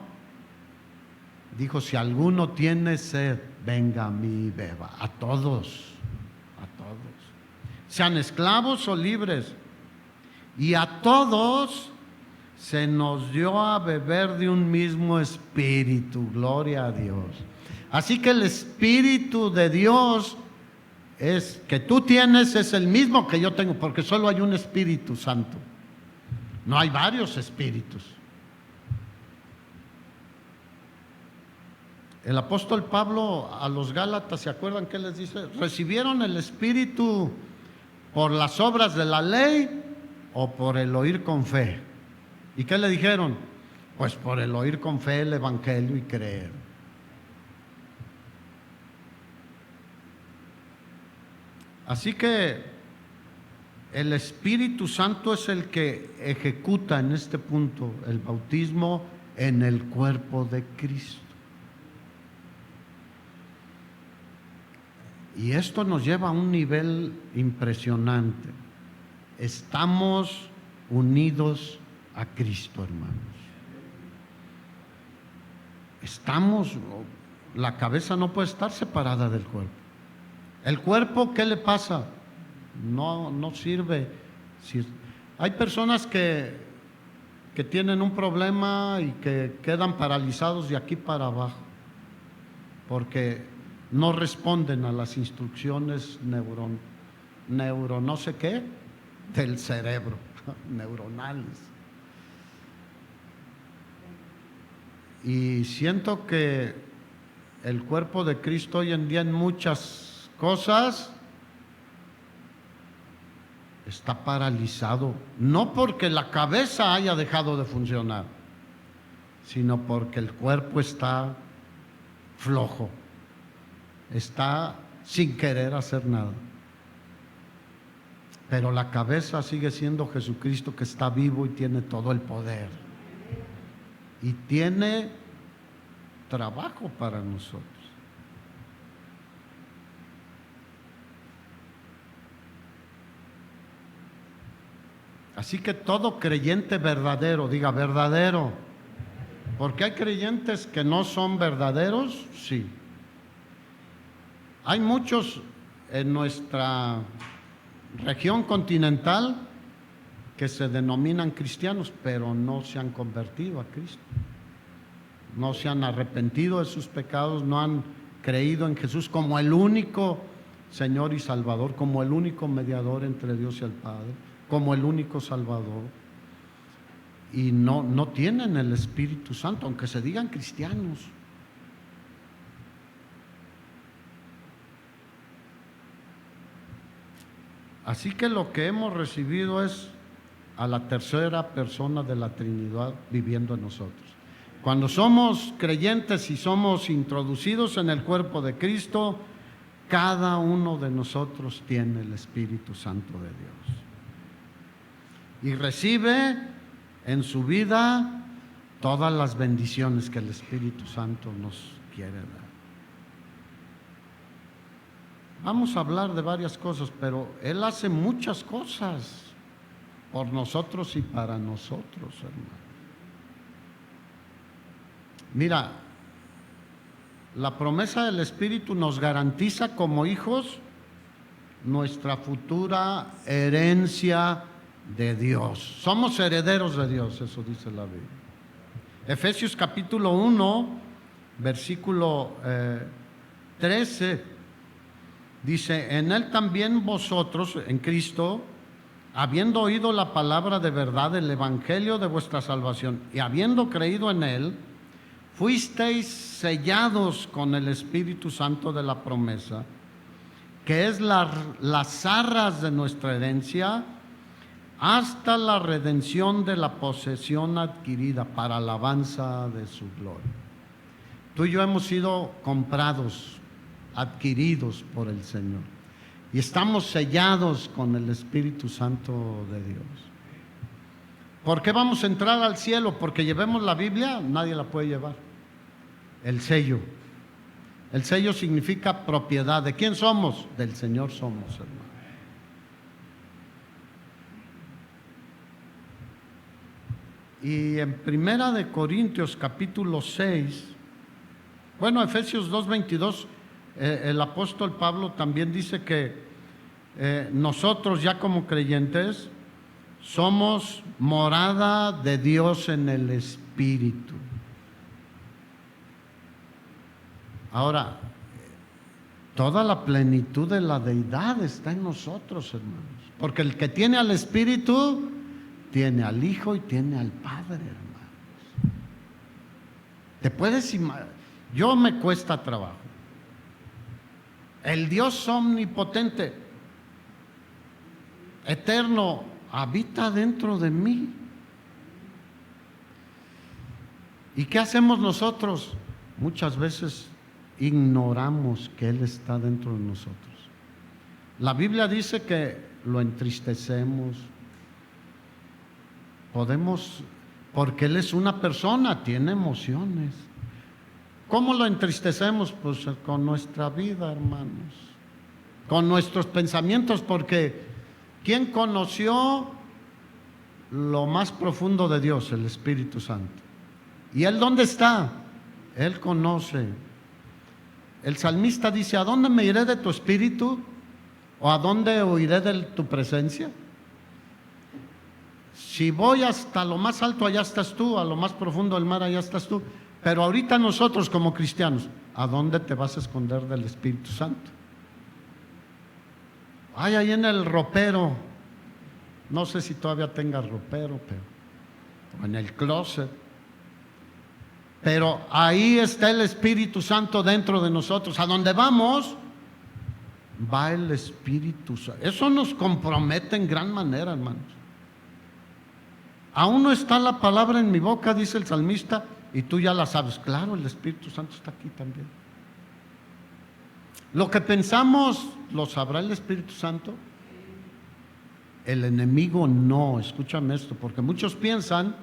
Dijo, si alguno tiene sed, venga a mí y beba. A todos, a todos. Sean esclavos o libres. Y a todos se nos dio a beber de un mismo espíritu. Gloria a Dios. Así que el Espíritu de Dios es que tú tienes, es el mismo que yo tengo, porque solo hay un Espíritu Santo. No hay varios espíritus. El apóstol Pablo a los Gálatas, ¿se acuerdan qué les dice? ¿Recibieron el Espíritu por las obras de la ley o por el oír con fe? ¿Y qué le dijeron? Pues por el oír con fe el Evangelio y creer. Así que el Espíritu Santo es el que ejecuta en este punto el bautismo en el cuerpo de Cristo. Y esto nos lleva a un nivel impresionante. Estamos unidos a Cristo, hermanos. La cabeza no puede estar separada del cuerpo. El cuerpo, ¿qué le pasa? No sirve. Hay personas que tienen un problema y que quedan paralizados de aquí para abajo, porque no responden a las instrucciones no sé qué del cerebro, neuronales. Y siento que el cuerpo de Cristo hoy en día en muchas cosas está paralizado, no porque la cabeza haya dejado de funcionar, sino porque el cuerpo está flojo, está sin querer hacer nada. Pero la cabeza sigue siendo Jesucristo, que está vivo y tiene todo el poder. Y tiene trabajo para nosotros. Así que todo creyente verdadero, diga verdadero, porque hay creyentes que no son verdaderos, sí. Hay muchos en nuestra región continental que se denominan cristianos, pero no se han convertido a Cristo. No se han arrepentido de sus pecados, no han creído en Jesús como el único Señor y Salvador, como el único mediador entre Dios y el Padre, como el único Salvador. Y no tienen el Espíritu Santo, aunque se digan cristianos. Así que lo que hemos recibido es a la tercera persona de la Trinidad viviendo en nosotros. Cuando somos creyentes y somos introducidos en el cuerpo de Cristo, cada uno de nosotros tiene el Espíritu Santo de Dios. Y recibe en su vida todas las bendiciones que el Espíritu Santo nos quiere dar. Vamos a hablar de varias cosas, pero Él hace muchas cosas por nosotros y para nosotros, hermano. Mira, la promesa del Espíritu nos garantiza como hijos nuestra futura herencia de Dios. Somos herederos de Dios, eso dice la Biblia. Efesios capítulo 1, versículo 13, dice: en Él también vosotros, en Cristo, habiendo oído la palabra de verdad, el evangelio de vuestra salvación, y habiendo creído en Él, fuisteis sellados con el Espíritu Santo de la promesa, que es las arras de nuestra herencia, hasta la redención de la posesión adquirida para alabanza de su gloria. Tú y yo hemos sido comprados, adquiridos por el Señor, y estamos sellados con el Espíritu Santo de Dios. ¿Por qué vamos a entrar al cielo? Porque llevemos la Biblia, nadie la puede llevar. El sello. El sello significa propiedad. ¿De quién somos? Del Señor somos, hermano. Y en Primera de Corintios capítulo 6, bueno, Efesios 2:22, el apóstol Pablo también dice que nosotros ya como creyentes somos morada de Dios en el Espíritu. Ahora, toda la plenitud de la deidad está en nosotros, hermanos, porque el que tiene al Espíritu tiene al Hijo y tiene al Padre, hermanos. Te puedes imaginar, yo me cuesta trabajo. El Dios omnipotente, eterno, habita dentro de mí. ¿Y qué hacemos nosotros? Muchas veces ignoramos que Él está dentro de nosotros. La Biblia dice que lo entristecemos. Podemos, porque Él es una persona, tiene emociones. ¿Cómo lo entristecemos? Pues con nuestra vida, hermanos, con nuestros pensamientos, porque ¿quién conoció lo más profundo de Dios? El Espíritu Santo. ¿Y Él dónde está? Él conoce. El salmista dice: ¿a dónde me iré de tu espíritu? ¿O a dónde huiré de tu presencia? Si voy hasta lo más alto, allá estás tú, a lo más profundo del mar, allá estás tú. Pero ahorita nosotros como cristianos, ¿a dónde te vas a esconder del Espíritu Santo? Ay, ahí en el ropero. No sé si todavía tengas ropero, pero o en el closet. Pero ahí está el Espíritu Santo dentro de nosotros. A donde vamos, va el Espíritu Santo. Eso nos compromete en gran manera, hermanos. Aún no está la palabra en mi boca, dice el salmista, y tú ya la sabes. Claro, el Espíritu Santo está aquí también. Lo que pensamos, ¿lo sabrá el Espíritu Santo? El enemigo no. Escúchame esto, porque muchos piensan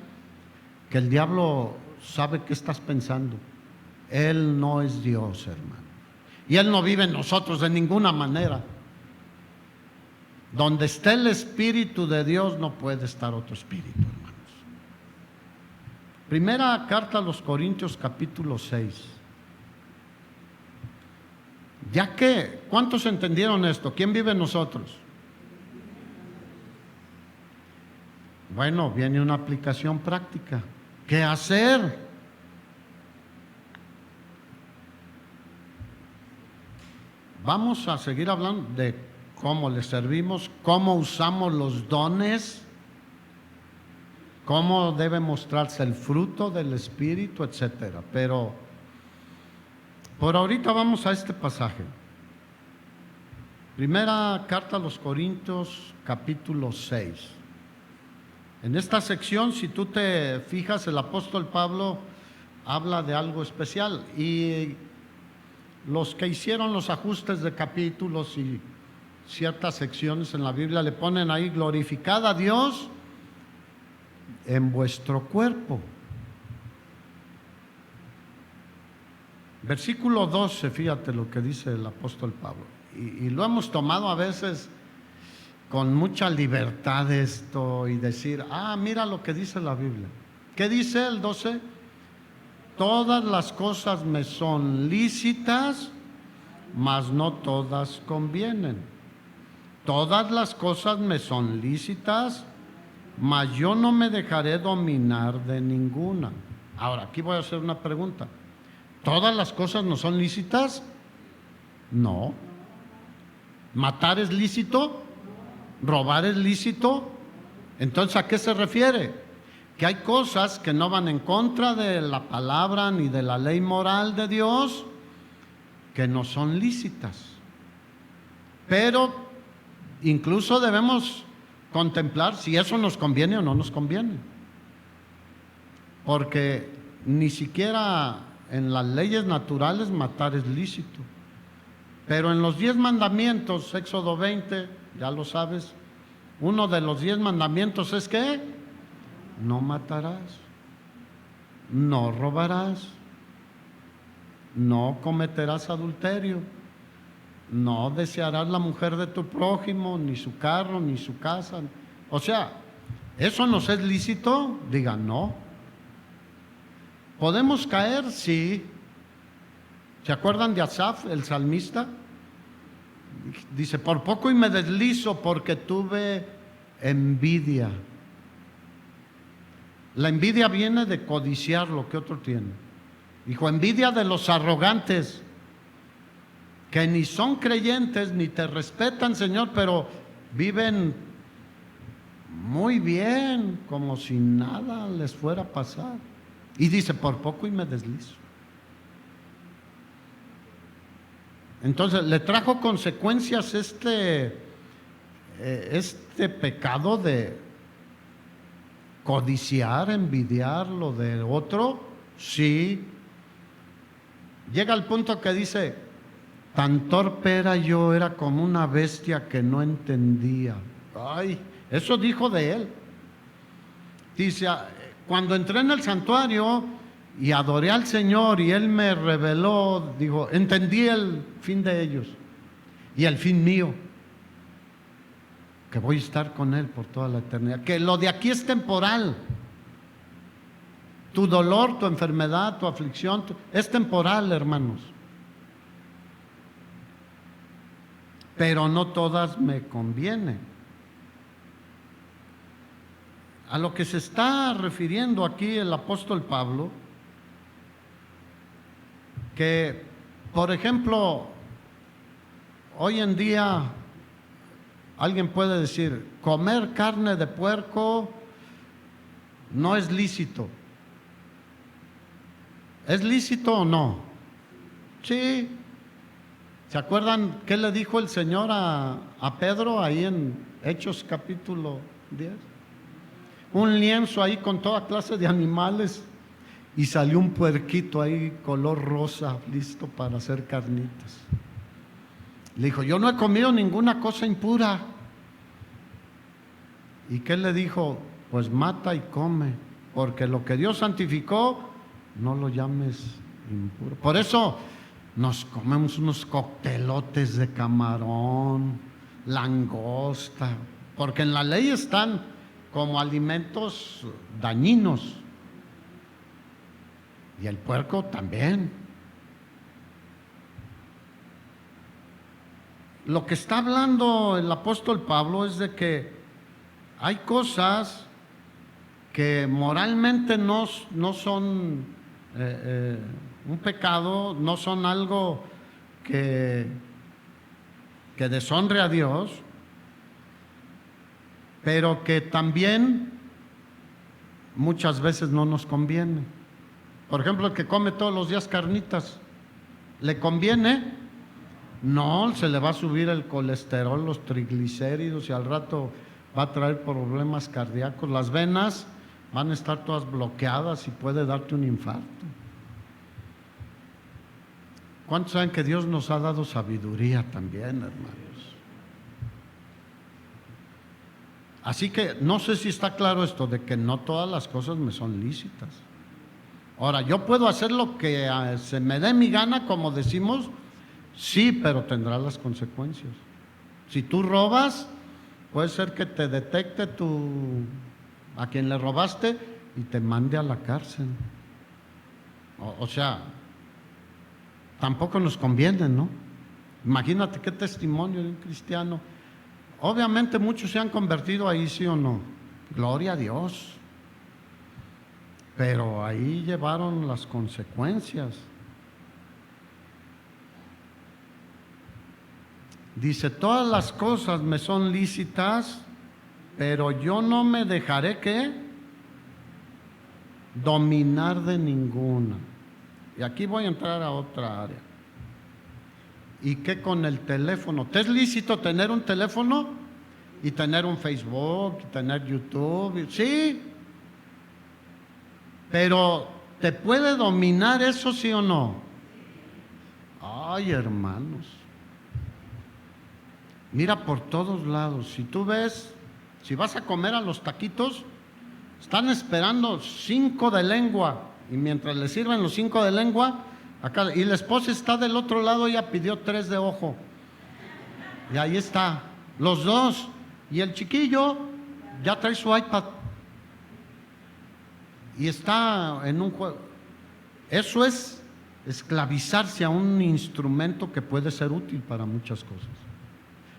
que el diablo sabe qué estás pensando. Él no es Dios, hermano, y Él no vive en nosotros de ninguna manera. Donde esté el Espíritu de Dios no puede estar otro espíritu, hermanos. Primera carta a los Corintios capítulo 6. Ya que, ¿cuántos entendieron esto? ¿Quién vive en nosotros? Bueno, viene una aplicación práctica. ¿Qué hacer? Vamos a seguir hablando de cómo le servimos, cómo usamos los dones, cómo debe mostrarse el fruto del Espíritu, etcétera. Pero por ahorita vamos a este pasaje. Primera carta a los Corintios, capítulo 6. En esta sección, si tú te fijas, el apóstol Pablo habla de algo especial. Y los que hicieron los ajustes de capítulos y ciertas secciones en la Biblia le ponen ahí: glorificad a Dios en vuestro cuerpo. Versículo 12, fíjate lo que dice el apóstol Pablo. Y lo hemos tomado a veces con mucha libertad esto y decir: mira lo que dice la Biblia. ¿Qué dice el 12? Todas las cosas me son lícitas, mas no todas convienen. Todas las cosas me son lícitas, mas yo no me dejaré dominar de ninguna. Ahora, aquí voy a hacer una pregunta. ¿Todas las cosas no son lícitas? No. ¿Matar es lícito? ¿Robar es lícito? Entonces, ¿a qué se refiere? Que hay cosas que no van en contra de la palabra ni de la ley moral de Dios, que no son lícitas. Pero incluso debemos contemplar si eso nos conviene o no nos conviene. Porque ni siquiera en las leyes naturales matar es lícito. Pero en los 10 mandamientos, Éxodo 20, ya lo sabes, uno de los 10 mandamientos es que no matarás, no robarás, no cometerás adulterio, no desearás la mujer de tu prójimo, ni su carro, ni su casa. O sea, ¿eso nos es lícito? Digan, no. ¿Podemos caer? Sí. ¿Se acuerdan de Asaf, el salmista? Dice: por poco y me deslizo porque tuve envidia. La envidia viene de codiciar lo que otro tiene. Dijo: envidia de los arrogantes, que ni son creyentes, ni te respetan, Señor, pero viven muy bien, como si nada les fuera a pasar. Y dice: por poco y me deslizo. Entonces le trajo consecuencias este pecado de codiciar, envidiar lo de otro. Sí. Llega al punto que dice: tan torpe era yo, era como una bestia que no entendía. Ay, eso dijo de él. Dice: cuando entré en el santuario y adoré al Señor y Él me reveló, dijo, entendí el fin de ellos y el fin mío, que voy a estar con Él por toda la eternidad, que lo de aquí es temporal. Tu dolor, tu enfermedad, tu aflicción, es temporal, hermanos. Pero no todas me convienen. A lo que se está refiriendo aquí el apóstol Pablo, que, por ejemplo, hoy en día alguien puede decir: comer carne de puerco no es lícito. ¿Es lícito o no? Sí. ¿Se acuerdan qué le dijo el Señor a Pedro ahí en Hechos capítulo 10? Un lienzo ahí con toda clase de animales y salió un puerquito ahí color rosa, listo para hacer carnitas. Le dijo: yo no he comido ninguna cosa impura. ¿Y qué le dijo? Pues mata y come, porque lo que Dios santificó no lo llames impuro. Por eso nos comemos unos coctelotes de camarón, langosta, porque en la ley están como alimentos dañinos. Y el puerco también. Lo que está hablando el apóstol Pablo es de que hay cosas que moralmente no son un pecado, no son algo que deshonre a Dios, pero que también muchas veces no nos conviene. Por ejemplo, el que come todos los días carnitas, ¿le conviene? No, se le va a subir el colesterol, los triglicéridos, y al rato va a traer problemas cardíacos. Las venas van a estar todas bloqueadas y puede darte un infarto. ¿Cuántos saben que Dios nos ha dado sabiduría también, hermanos? Así que no sé si está claro esto de que no todas las cosas me son lícitas. Ahora, yo puedo hacer lo que se me dé mi gana, como decimos, sí, pero tendrá las consecuencias. Si tú robas, puede ser que te detecte a quien le robaste y te mande a la cárcel. O sea, tampoco nos conviene, ¿no? Imagínate qué testimonio de un cristiano. Obviamente muchos se han convertido ahí, sí o no. Gloria a Dios. Pero ahí llevaron las consecuencias. Dice, todas las cosas me son lícitas, pero yo no me dejaré, ¿qué? Dominar de ninguna. Y aquí voy a entrar a otra área. ¿Y qué con el teléfono? ¿Te es lícito tener un teléfono y tener un Facebook, y tener YouTube? Sí, pero ¿te puede dominar eso, sí o no? Ay, hermanos, mira por todos lados. Si tú ves, si vas a comer a los taquitos, están esperando 5 de lengua, y mientras le sirven los 5 de lengua, acá, y la esposa está del otro lado, ella pidió 3 de ojo, y ahí está, los dos, y el chiquillo ya trae su iPad, y está en un juego. Eso es esclavizarse a un instrumento que puede ser útil para muchas cosas.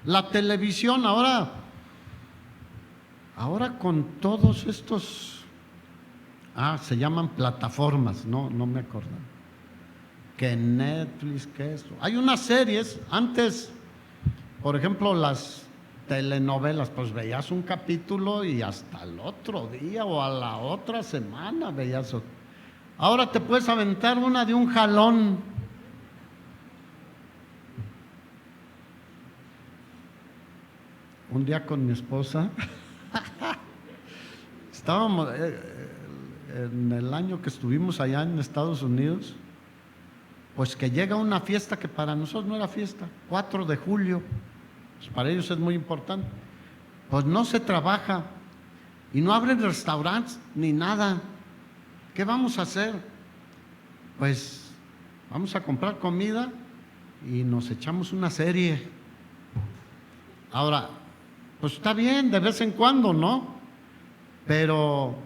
La televisión ahora con todos estos, se llaman plataformas, no me acuerdo, que Netflix, que esto. Hay unas series, antes, por ejemplo, las telenovelas, pues veías un capítulo y hasta el otro día o a la otra semana veías otro. Ahora te puedes aventar una de un jalón. Un día con mi esposa estábamos en el año que estuvimos allá en Estados Unidos, pues que llega una fiesta que para nosotros no era fiesta, 4 de julio, pues para ellos es muy importante. Pues no se trabaja y no abren restaurantes ni nada. ¿Qué vamos a hacer? Pues vamos a comprar comida y nos echamos una serie. Ahora, pues está bien de vez en cuando, ¿no? Pero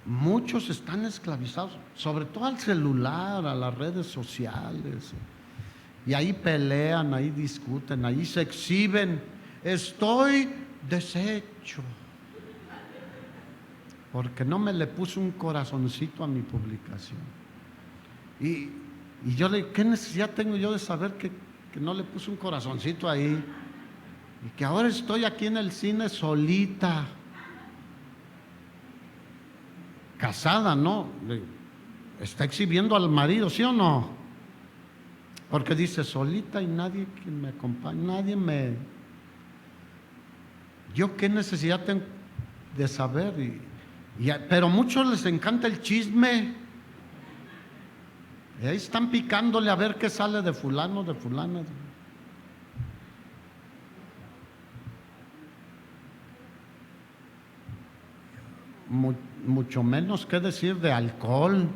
muchos están esclavizados, sobre todo al celular, a las redes sociales. Y ahí pelean, ahí discuten, ahí se exhiben. Estoy deshecho porque no me le puse un corazoncito a mi publicación. Y yo le digo, ¿qué necesidad tengo yo de saber que no le puse un corazoncito ahí? Y que ahora estoy aquí en el cine solita, casada, ¿no? Está exhibiendo al marido, ¿sí o no? Porque dice, solita y nadie que me acompañe, ¿yo qué necesidad tengo de saber? Pero a muchos les encanta el chisme. Y ahí están picándole a ver qué sale de fulano, de fulana. Mucho menos que decir de alcohol,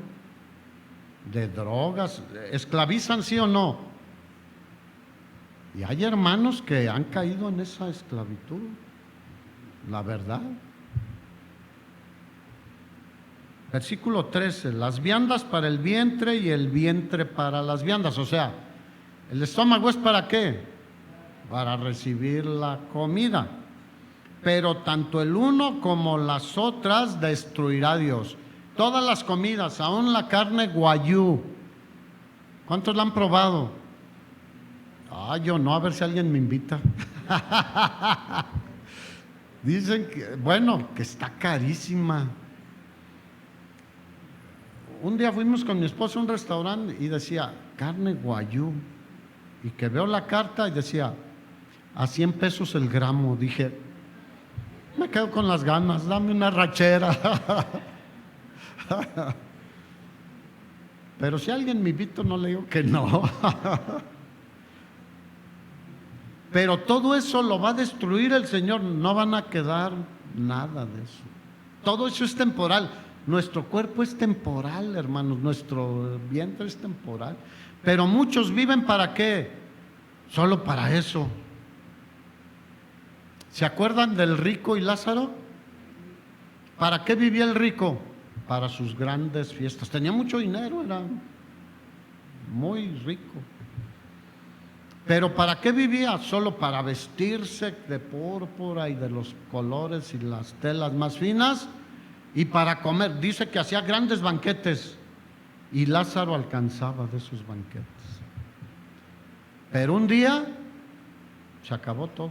de drogas. ¿Esclavizan, sí o no? Y hay hermanos que han caído en esa esclavitud, la verdad. Versículo 13, las viandas para el vientre y el vientre para las viandas. O sea, ¿el estómago es para qué? Para recibir la comida. Pero tanto el uno como las otras destruirá Dios. Todas las comidas, aún la carne guayú. ¿Cuántos la han probado? Yo no, a ver si alguien me invita. Dicen que, bueno, que está carísima. Un día fuimos con mi esposa a un restaurante y decía, carne guayú. Y que veo la carta y decía, a 100 pesos el gramo. Dije, me quedo con las ganas, dame una rachera. Pero si alguien me invita, no le digo que no. Pero todo eso lo va a destruir el Señor, no van a quedar nada de eso. Todo eso es temporal. Nuestro cuerpo es temporal, hermanos, nuestro vientre es temporal. Pero muchos viven ¿para qué? Solo para eso. ¿Se acuerdan del rico y Lázaro? ¿Para qué vivía el rico? Para sus grandes fiestas. Tenía mucho dinero, era muy rico. ¿Pero para qué vivía? Solo para vestirse de púrpura y de los colores y las telas más finas y para comer. Dice que hacía grandes banquetes y Lázaro alcanzaba de esos banquetes. Pero un día se acabó todo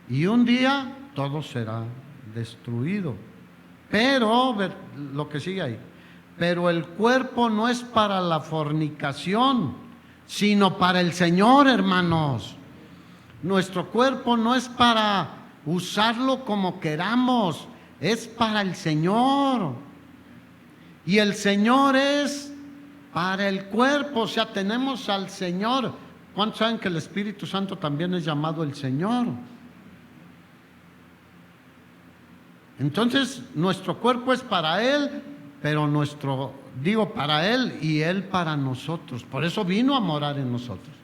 y un día todo será destruido. Pero, lo que sigue ahí, pero el cuerpo no es para la fornicación, sino para el Señor, hermanos. Nuestro cuerpo no es para usarlo como queramos, es para el Señor. Y el Señor es para el cuerpo, o sea, tenemos al Señor. ¿Cuántos saben que el Espíritu Santo también es llamado el Señor? Entonces, nuestro cuerpo es para Él, pero para Él y Él para nosotros. Por eso vino a morar en nosotros.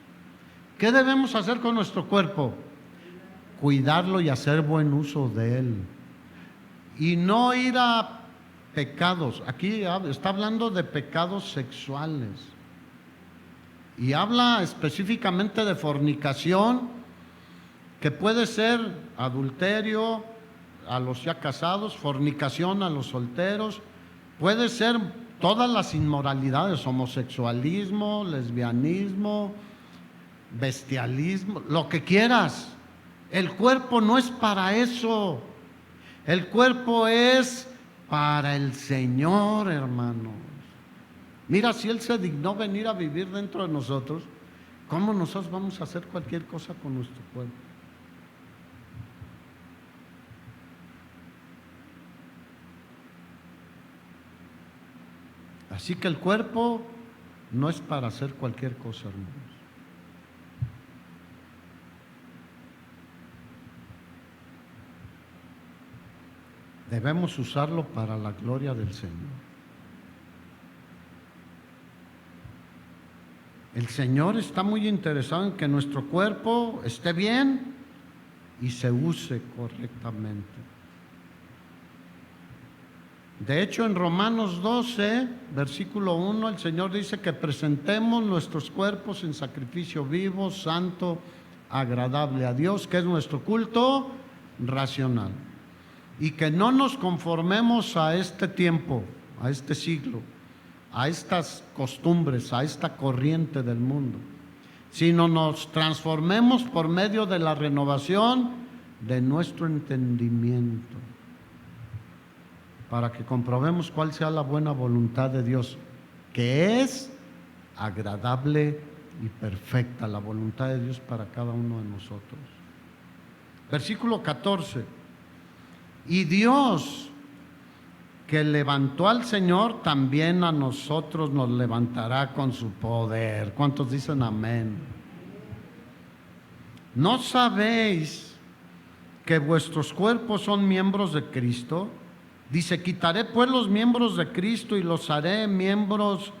¿Qué debemos hacer con nuestro cuerpo? Cuidarlo y hacer buen uso de él. Y no ir a pecados. Aquí está hablando de pecados sexuales. Y habla específicamente de fornicación, que puede ser adulterio a los ya casados, fornicación a los solteros, puede ser todas las inmoralidades, homosexualismo, lesbianismo, bestialismo, lo que quieras. El cuerpo no es para eso. El cuerpo es para el Señor, hermanos. Mira, si Él se dignó venir a vivir dentro de nosotros, ¿cómo nosotros vamos a hacer cualquier cosa con nuestro cuerpo? Así que el cuerpo no es para hacer cualquier cosa, hermanos. Debemos usarlo para la gloria del Señor. El Señor está muy interesado en que nuestro cuerpo esté bien y se use correctamente. De hecho, en Romanos 12, versículo 1, el Señor dice que presentemos nuestros cuerpos en sacrificio vivo, santo, agradable a Dios, que es nuestro culto racional. Y que no nos conformemos a este tiempo, a este siglo, a estas costumbres, a esta corriente del mundo, sino nos transformemos por medio de la renovación de nuestro entendimiento, para que comprobemos cuál sea la buena voluntad de Dios, que es agradable y perfecta, la voluntad de Dios para cada uno de nosotros. Versículo 14. Y Dios, que levantó al Señor, también a nosotros nos levantará con su poder. ¿Cuántos dicen amén? ¿No sabéis que vuestros cuerpos son miembros de Cristo? Dice, quitaré pues los miembros de Cristo y los haré miembros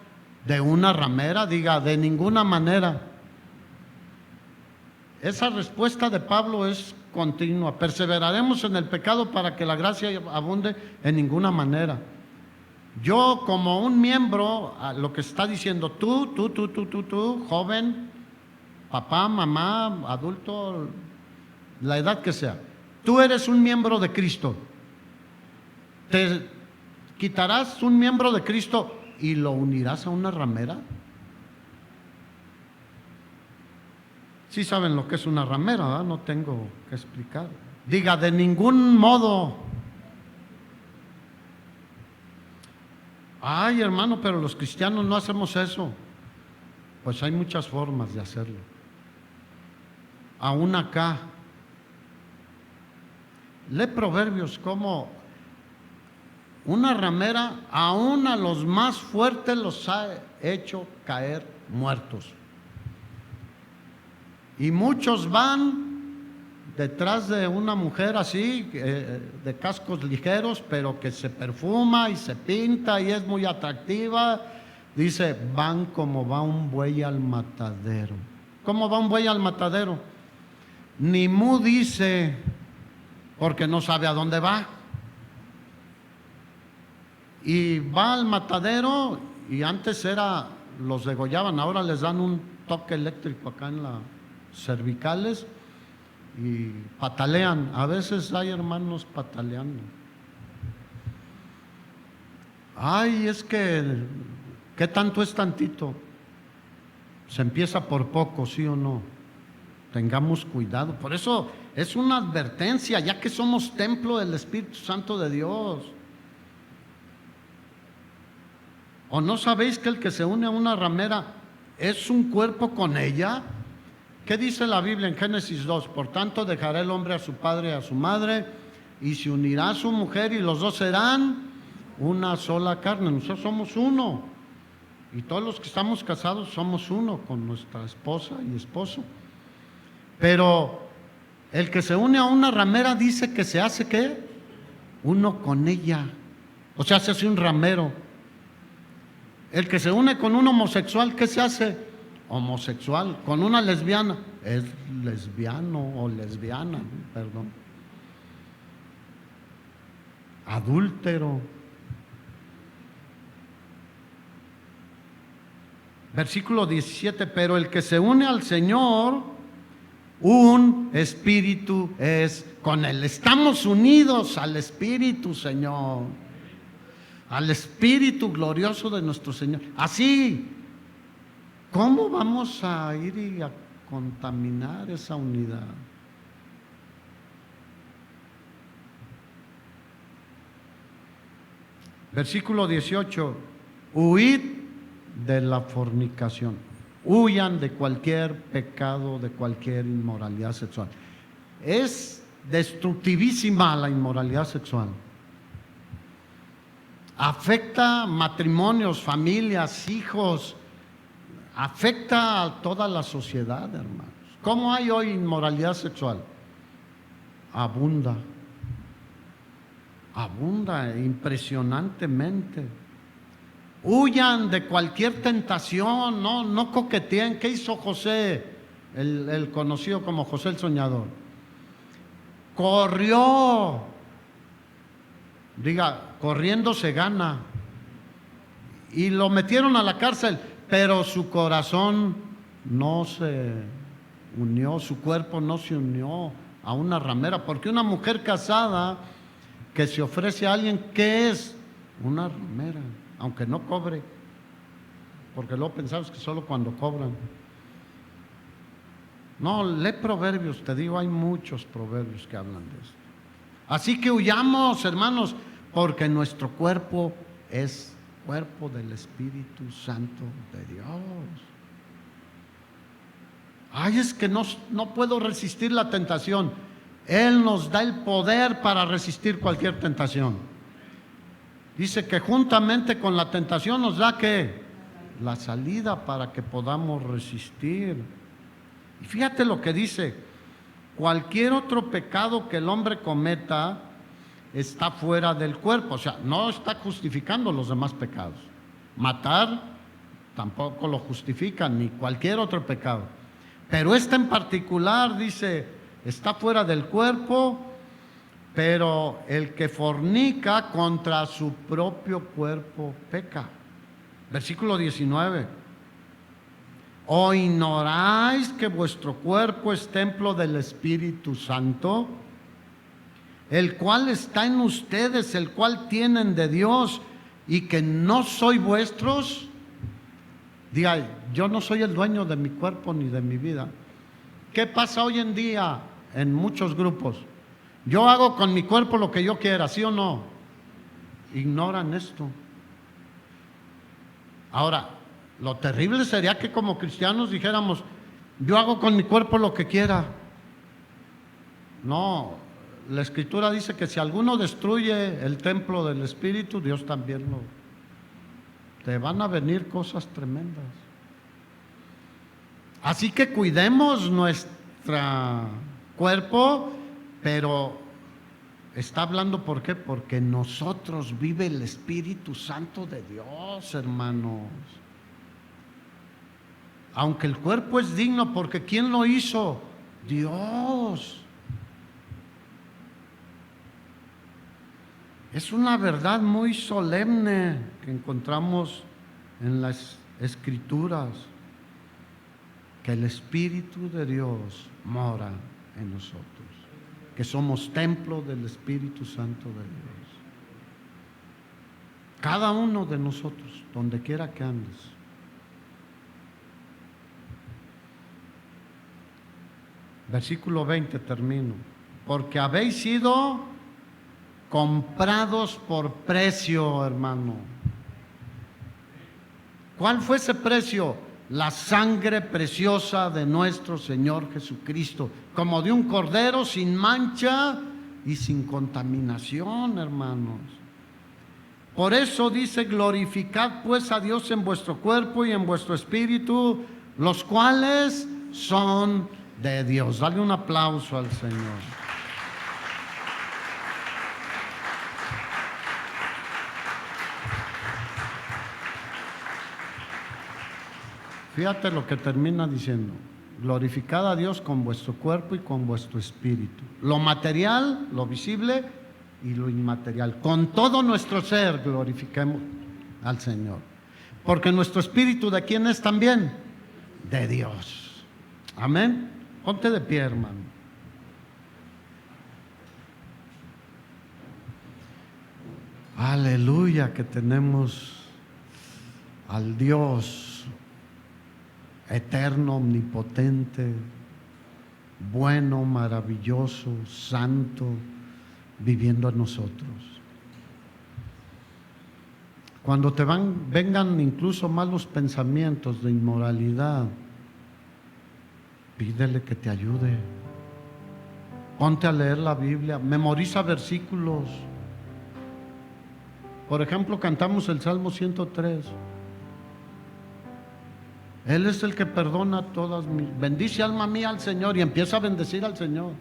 de una ramera. Diga, de ninguna manera. Esa respuesta de Pablo es continua. Perseveraremos en el pecado para que la gracia abunde. En ninguna manera. Yo como un miembro, lo que está diciendo tú, joven, papá, mamá, adulto, la edad que sea, tú eres un miembro de Cristo. ¿Te quitarás un miembro de Cristo y lo unirás a una ramera? Sí saben lo que es una ramera, ¿verdad? No tengo que explicar. Diga, de ningún modo. Ay, hermano, pero los cristianos no hacemos eso. Pues hay muchas formas de hacerlo. Aún acá. Lee Proverbios, como una ramera aún a los más fuertes los ha hecho caer muertos. Y muchos van detrás de una mujer así, de cascos ligeros, pero que se perfuma y se pinta y es muy atractiva. Dice, van como va un buey al matadero. ¿Cómo va un buey al matadero? Ni mu dice, porque no sabe a dónde va. Y va al matadero, y antes los degollaban, ahora les dan un toque eléctrico acá en las cervicales y patalean. A veces hay hermanos pataleando. Ay, es que, ¿qué tanto es tantito? Se empieza por poco, ¿sí o no? Tengamos cuidado. Por eso es una advertencia, ya que somos templo del Espíritu Santo de Dios. ¿O no sabéis que el que se une a una ramera es un cuerpo con ella? ¿Qué dice la Biblia en Génesis 2? Por tanto, dejará el hombre a su padre y a su madre, y se unirá a su mujer, y los dos serán una sola carne. Nosotros somos uno. Y todos los que estamos casados somos uno con nuestra esposa y esposo. Pero el que se une a una ramera dice que se hace, ¿qué? Uno con ella. O sea, se hace un ramero. El que se une con un homosexual, ¿qué se hace? Homosexual. Con una lesbiana, es lesbiano o lesbiana, perdón. Adúltero. Versículo 17, pero el que se une al Señor, un espíritu es con Él. Estamos unidos al Espíritu, Señor. Al Espíritu glorioso de nuestro Señor. Así, ¿cómo vamos a ir y a contaminar esa unidad? Versículo 18, huid de la fornicación. Huyan de cualquier pecado, de cualquier inmoralidad sexual. Es destructivísima la inmoralidad sexual. Afecta matrimonios, familias, hijos, afecta a toda la sociedad, hermanos. ¿Cómo hay hoy inmoralidad sexual? Abunda impresionantemente. Huyan de cualquier tentación, no coqueteen. ¿Qué hizo José, el conocido como José el Soñador? Corrió. Diga, corriendo se gana. Y lo metieron a la cárcel, pero su corazón no se unió, su cuerpo no se unió a una ramera, porque una mujer casada que se ofrece a alguien, ¿qué es? Una ramera, aunque no cobre, porque luego pensamos que solo cuando cobran. No, lee Proverbios, te digo, hay muchos proverbios que hablan de esto. Así que huyamos, hermanos, porque nuestro cuerpo es cuerpo del Espíritu Santo de Dios. Ay, es que no puedo resistir la tentación. Él nos da el poder para resistir cualquier tentación. Dice que juntamente con la tentación nos da ¿qué? La salida para que podamos resistir. Y fíjate lo que dice: cualquier otro pecado que el hombre cometa está fuera del cuerpo. O sea, no está justificando los demás pecados. Matar tampoco lo justifica, ni cualquier otro pecado. Pero este en particular, dice, está fuera del cuerpo, pero el que fornica contra su propio cuerpo peca. Versículo 19. ¿O ignoráis que vuestro cuerpo es templo del Espíritu Santo, el cual está en ustedes, el cual tienen de Dios, y que no soy vuestros? Diga, yo no soy el dueño de mi cuerpo ni de mi vida. ¿Qué pasa hoy en día en muchos grupos? Yo hago con mi cuerpo lo que yo quiera, ¿sí o no? Ignoran esto. Ahora, lo terrible sería que como cristianos dijéramos, yo hago con mi cuerpo lo que quiera. No, la Escritura dice que si alguno destruye el templo del Espíritu, Dios también lo... Te van a venir cosas tremendas. Así que cuidemos nuestro cuerpo, pero está hablando, ¿por qué? Porque en nosotros vive el Espíritu Santo de Dios, hermanos. Aunque el cuerpo es digno, porque ¿quién lo hizo? Dios. Es una verdad muy solemne que encontramos en las Escrituras, que el Espíritu de Dios mora en nosotros, que somos templo del Espíritu Santo de Dios. Cada uno de nosotros, donde quiera que andes. Versículo 20, termino. Porque habéis sido comprados por precio, hermano. ¿Cuál fue ese precio? La sangre preciosa de nuestro Señor Jesucristo, como de un cordero sin mancha y sin contaminación, hermanos. Por eso dice: glorificad pues a Dios en vuestro cuerpo y en vuestro espíritu, los cuales son de Dios. Dale un aplauso al Señor. Fíjate lo que termina diciendo: glorificad a Dios con vuestro cuerpo y con vuestro espíritu. Lo material, lo visible y lo inmaterial. Con todo nuestro ser glorifiquemos al Señor. Porque nuestro espíritu, ¿de quién es también? De Dios. Amén. Ponte de pie, hermano. Aleluya, que tenemos al Dios eterno, omnipotente, bueno, maravilloso, santo, viviendo en nosotros. Cuando te vengan incluso malos pensamientos de inmoralidad, pídele que te ayude. Ponte a leer la Biblia, memoriza versículos. Por ejemplo, cantamos el Salmo 103. Él es el que perdona todas mis... Bendice alma mía al Señor, y empieza a bendecir al Señor.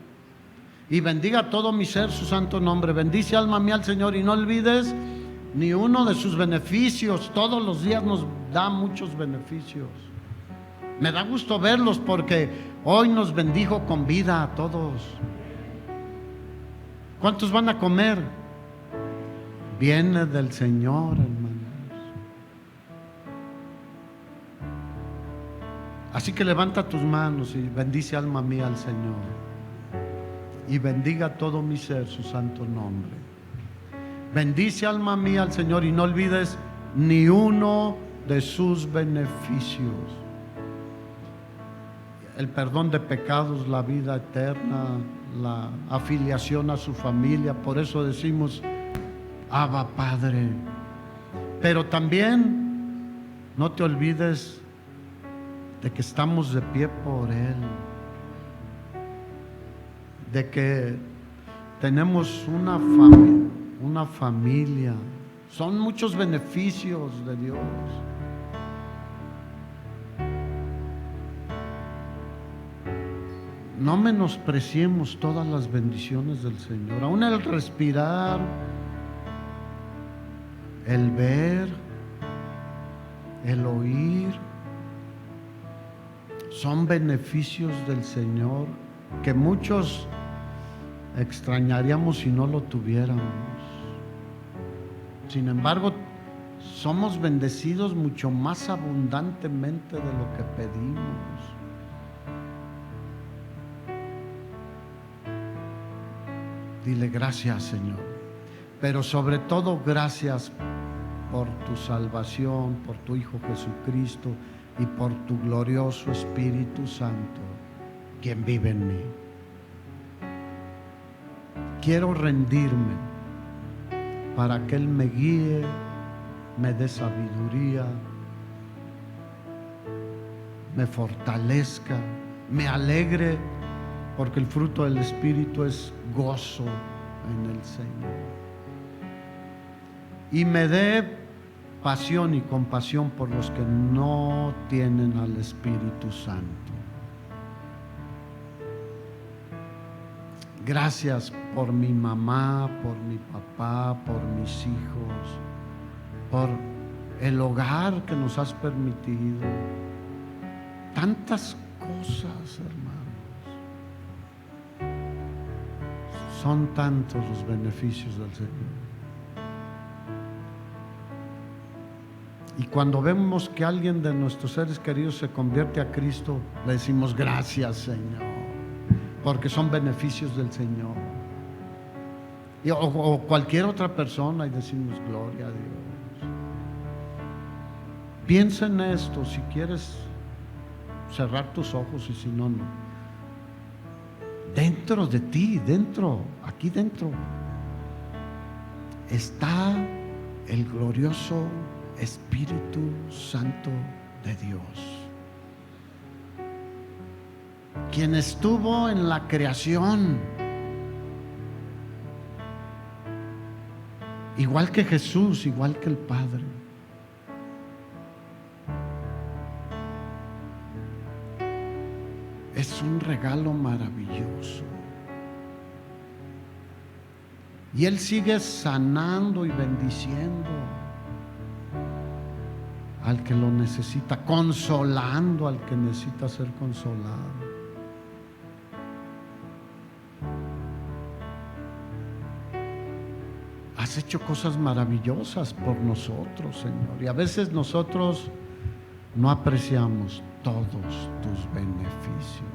Y bendiga todo mi ser su santo nombre. Bendice alma mía al Señor y no olvides ni uno de sus beneficios. Todos los días nos da muchos beneficios. Me da gusto verlos porque hoy nos bendijo con vida a todos. ¿Cuántos van a comer? Viene del Señor, hermano. Así que levanta tus manos y bendice alma mía al Señor, y bendiga todo mi ser su santo nombre. Bendice alma mía al Señor y no olvides ni uno de sus beneficios: el perdón de pecados, la vida eterna, la afiliación a su familia. Por eso decimos Abba Padre. Pero también no te olvides de que estamos de pie por Él, de que tenemos una familia. Son muchos beneficios de Dios. No menospreciemos todas las bendiciones del Señor. Aún el respirar, el ver, el oír, son beneficios del Señor que muchos extrañaríamos si no lo tuviéramos. Sin embargo, somos bendecidos mucho más abundantemente de lo que pedimos. Dile gracias, Señor, pero sobre todo gracias por tu salvación, por tu Hijo Jesucristo y por tu glorioso Espíritu Santo, quien vive en mí. Quiero rendirme para que Él me guíe, me dé sabiduría, me fortalezca, me alegre porque el fruto del Espíritu es gozo en el Señor. Y me dé pasión y compasión por los que no tienen al Espíritu Santo. Gracias por mi mamá, por mi papá, por mis hijos, por el hogar que nos has permitido. Tantas cosas, hermanos. Son tantos los beneficios del Señor. Y cuando vemos que alguien de nuestros seres queridos se convierte a Cristo, le decimos gracias, Señor, porque son beneficios del Señor. O cualquier otra persona, y decimos gloria a Dios. Piensa en esto, si quieres cerrar tus ojos, y si no, no. Dentro de ti, aquí dentro, está el glorioso Espíritu Santo de Dios, quien estuvo en la creación, igual que Jesús, igual que el Padre. Es un regalo maravilloso. Y Él sigue sanando y bendiciendo al que lo necesita, consolando al que necesita ser consolado. Has hecho cosas maravillosas por nosotros, Señor, y a veces nosotros no apreciamos todos tus beneficios.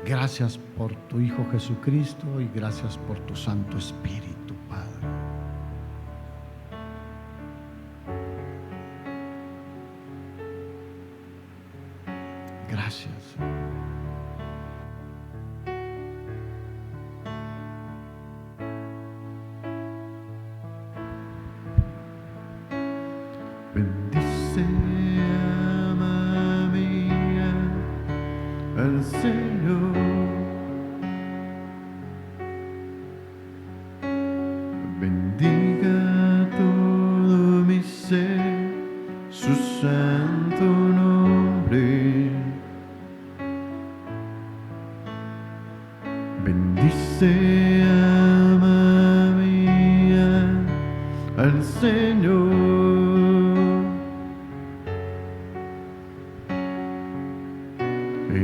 Gracias por tu Hijo Jesucristo y gracias por tu Santo Espíritu, Padre. Gracias. Bendice, alma mía, al Señor. Bendiga todo mi ser, su santo nombre. Bendice, alma mía, al Señor.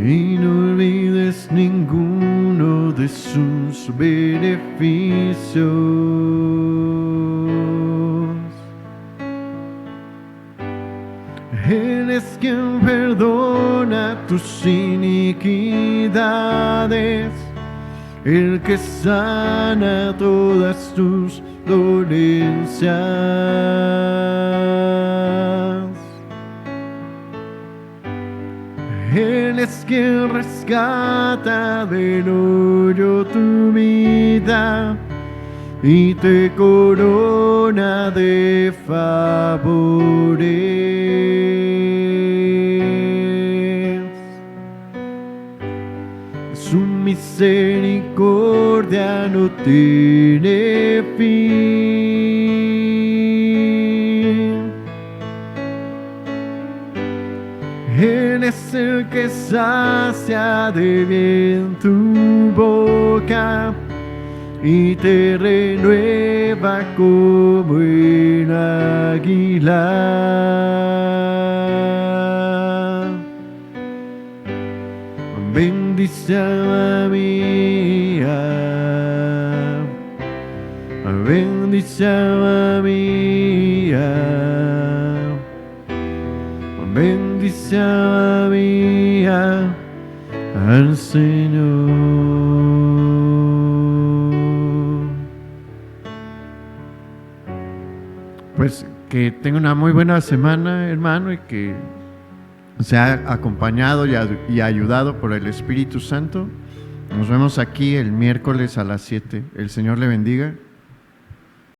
Y no olvides ninguno de sus beneficios. Él es quien perdona tus iniquidades, el que sana todas tus dolencias. Él es quien rescata del hoyo tu vida y te corona de favores. Su misericordia no tiene fin. Él es el que sacia de bien tu boca y te renueva como el águila. Bendice, alma mía, bendice, alma mía, bendice, alma mía, al Señor. Pues que tenga una muy buena semana, hermano, y que sea acompañado y ayudado por el Espíritu Santo. Nos vemos aquí el miércoles a las 7. El Señor le bendiga.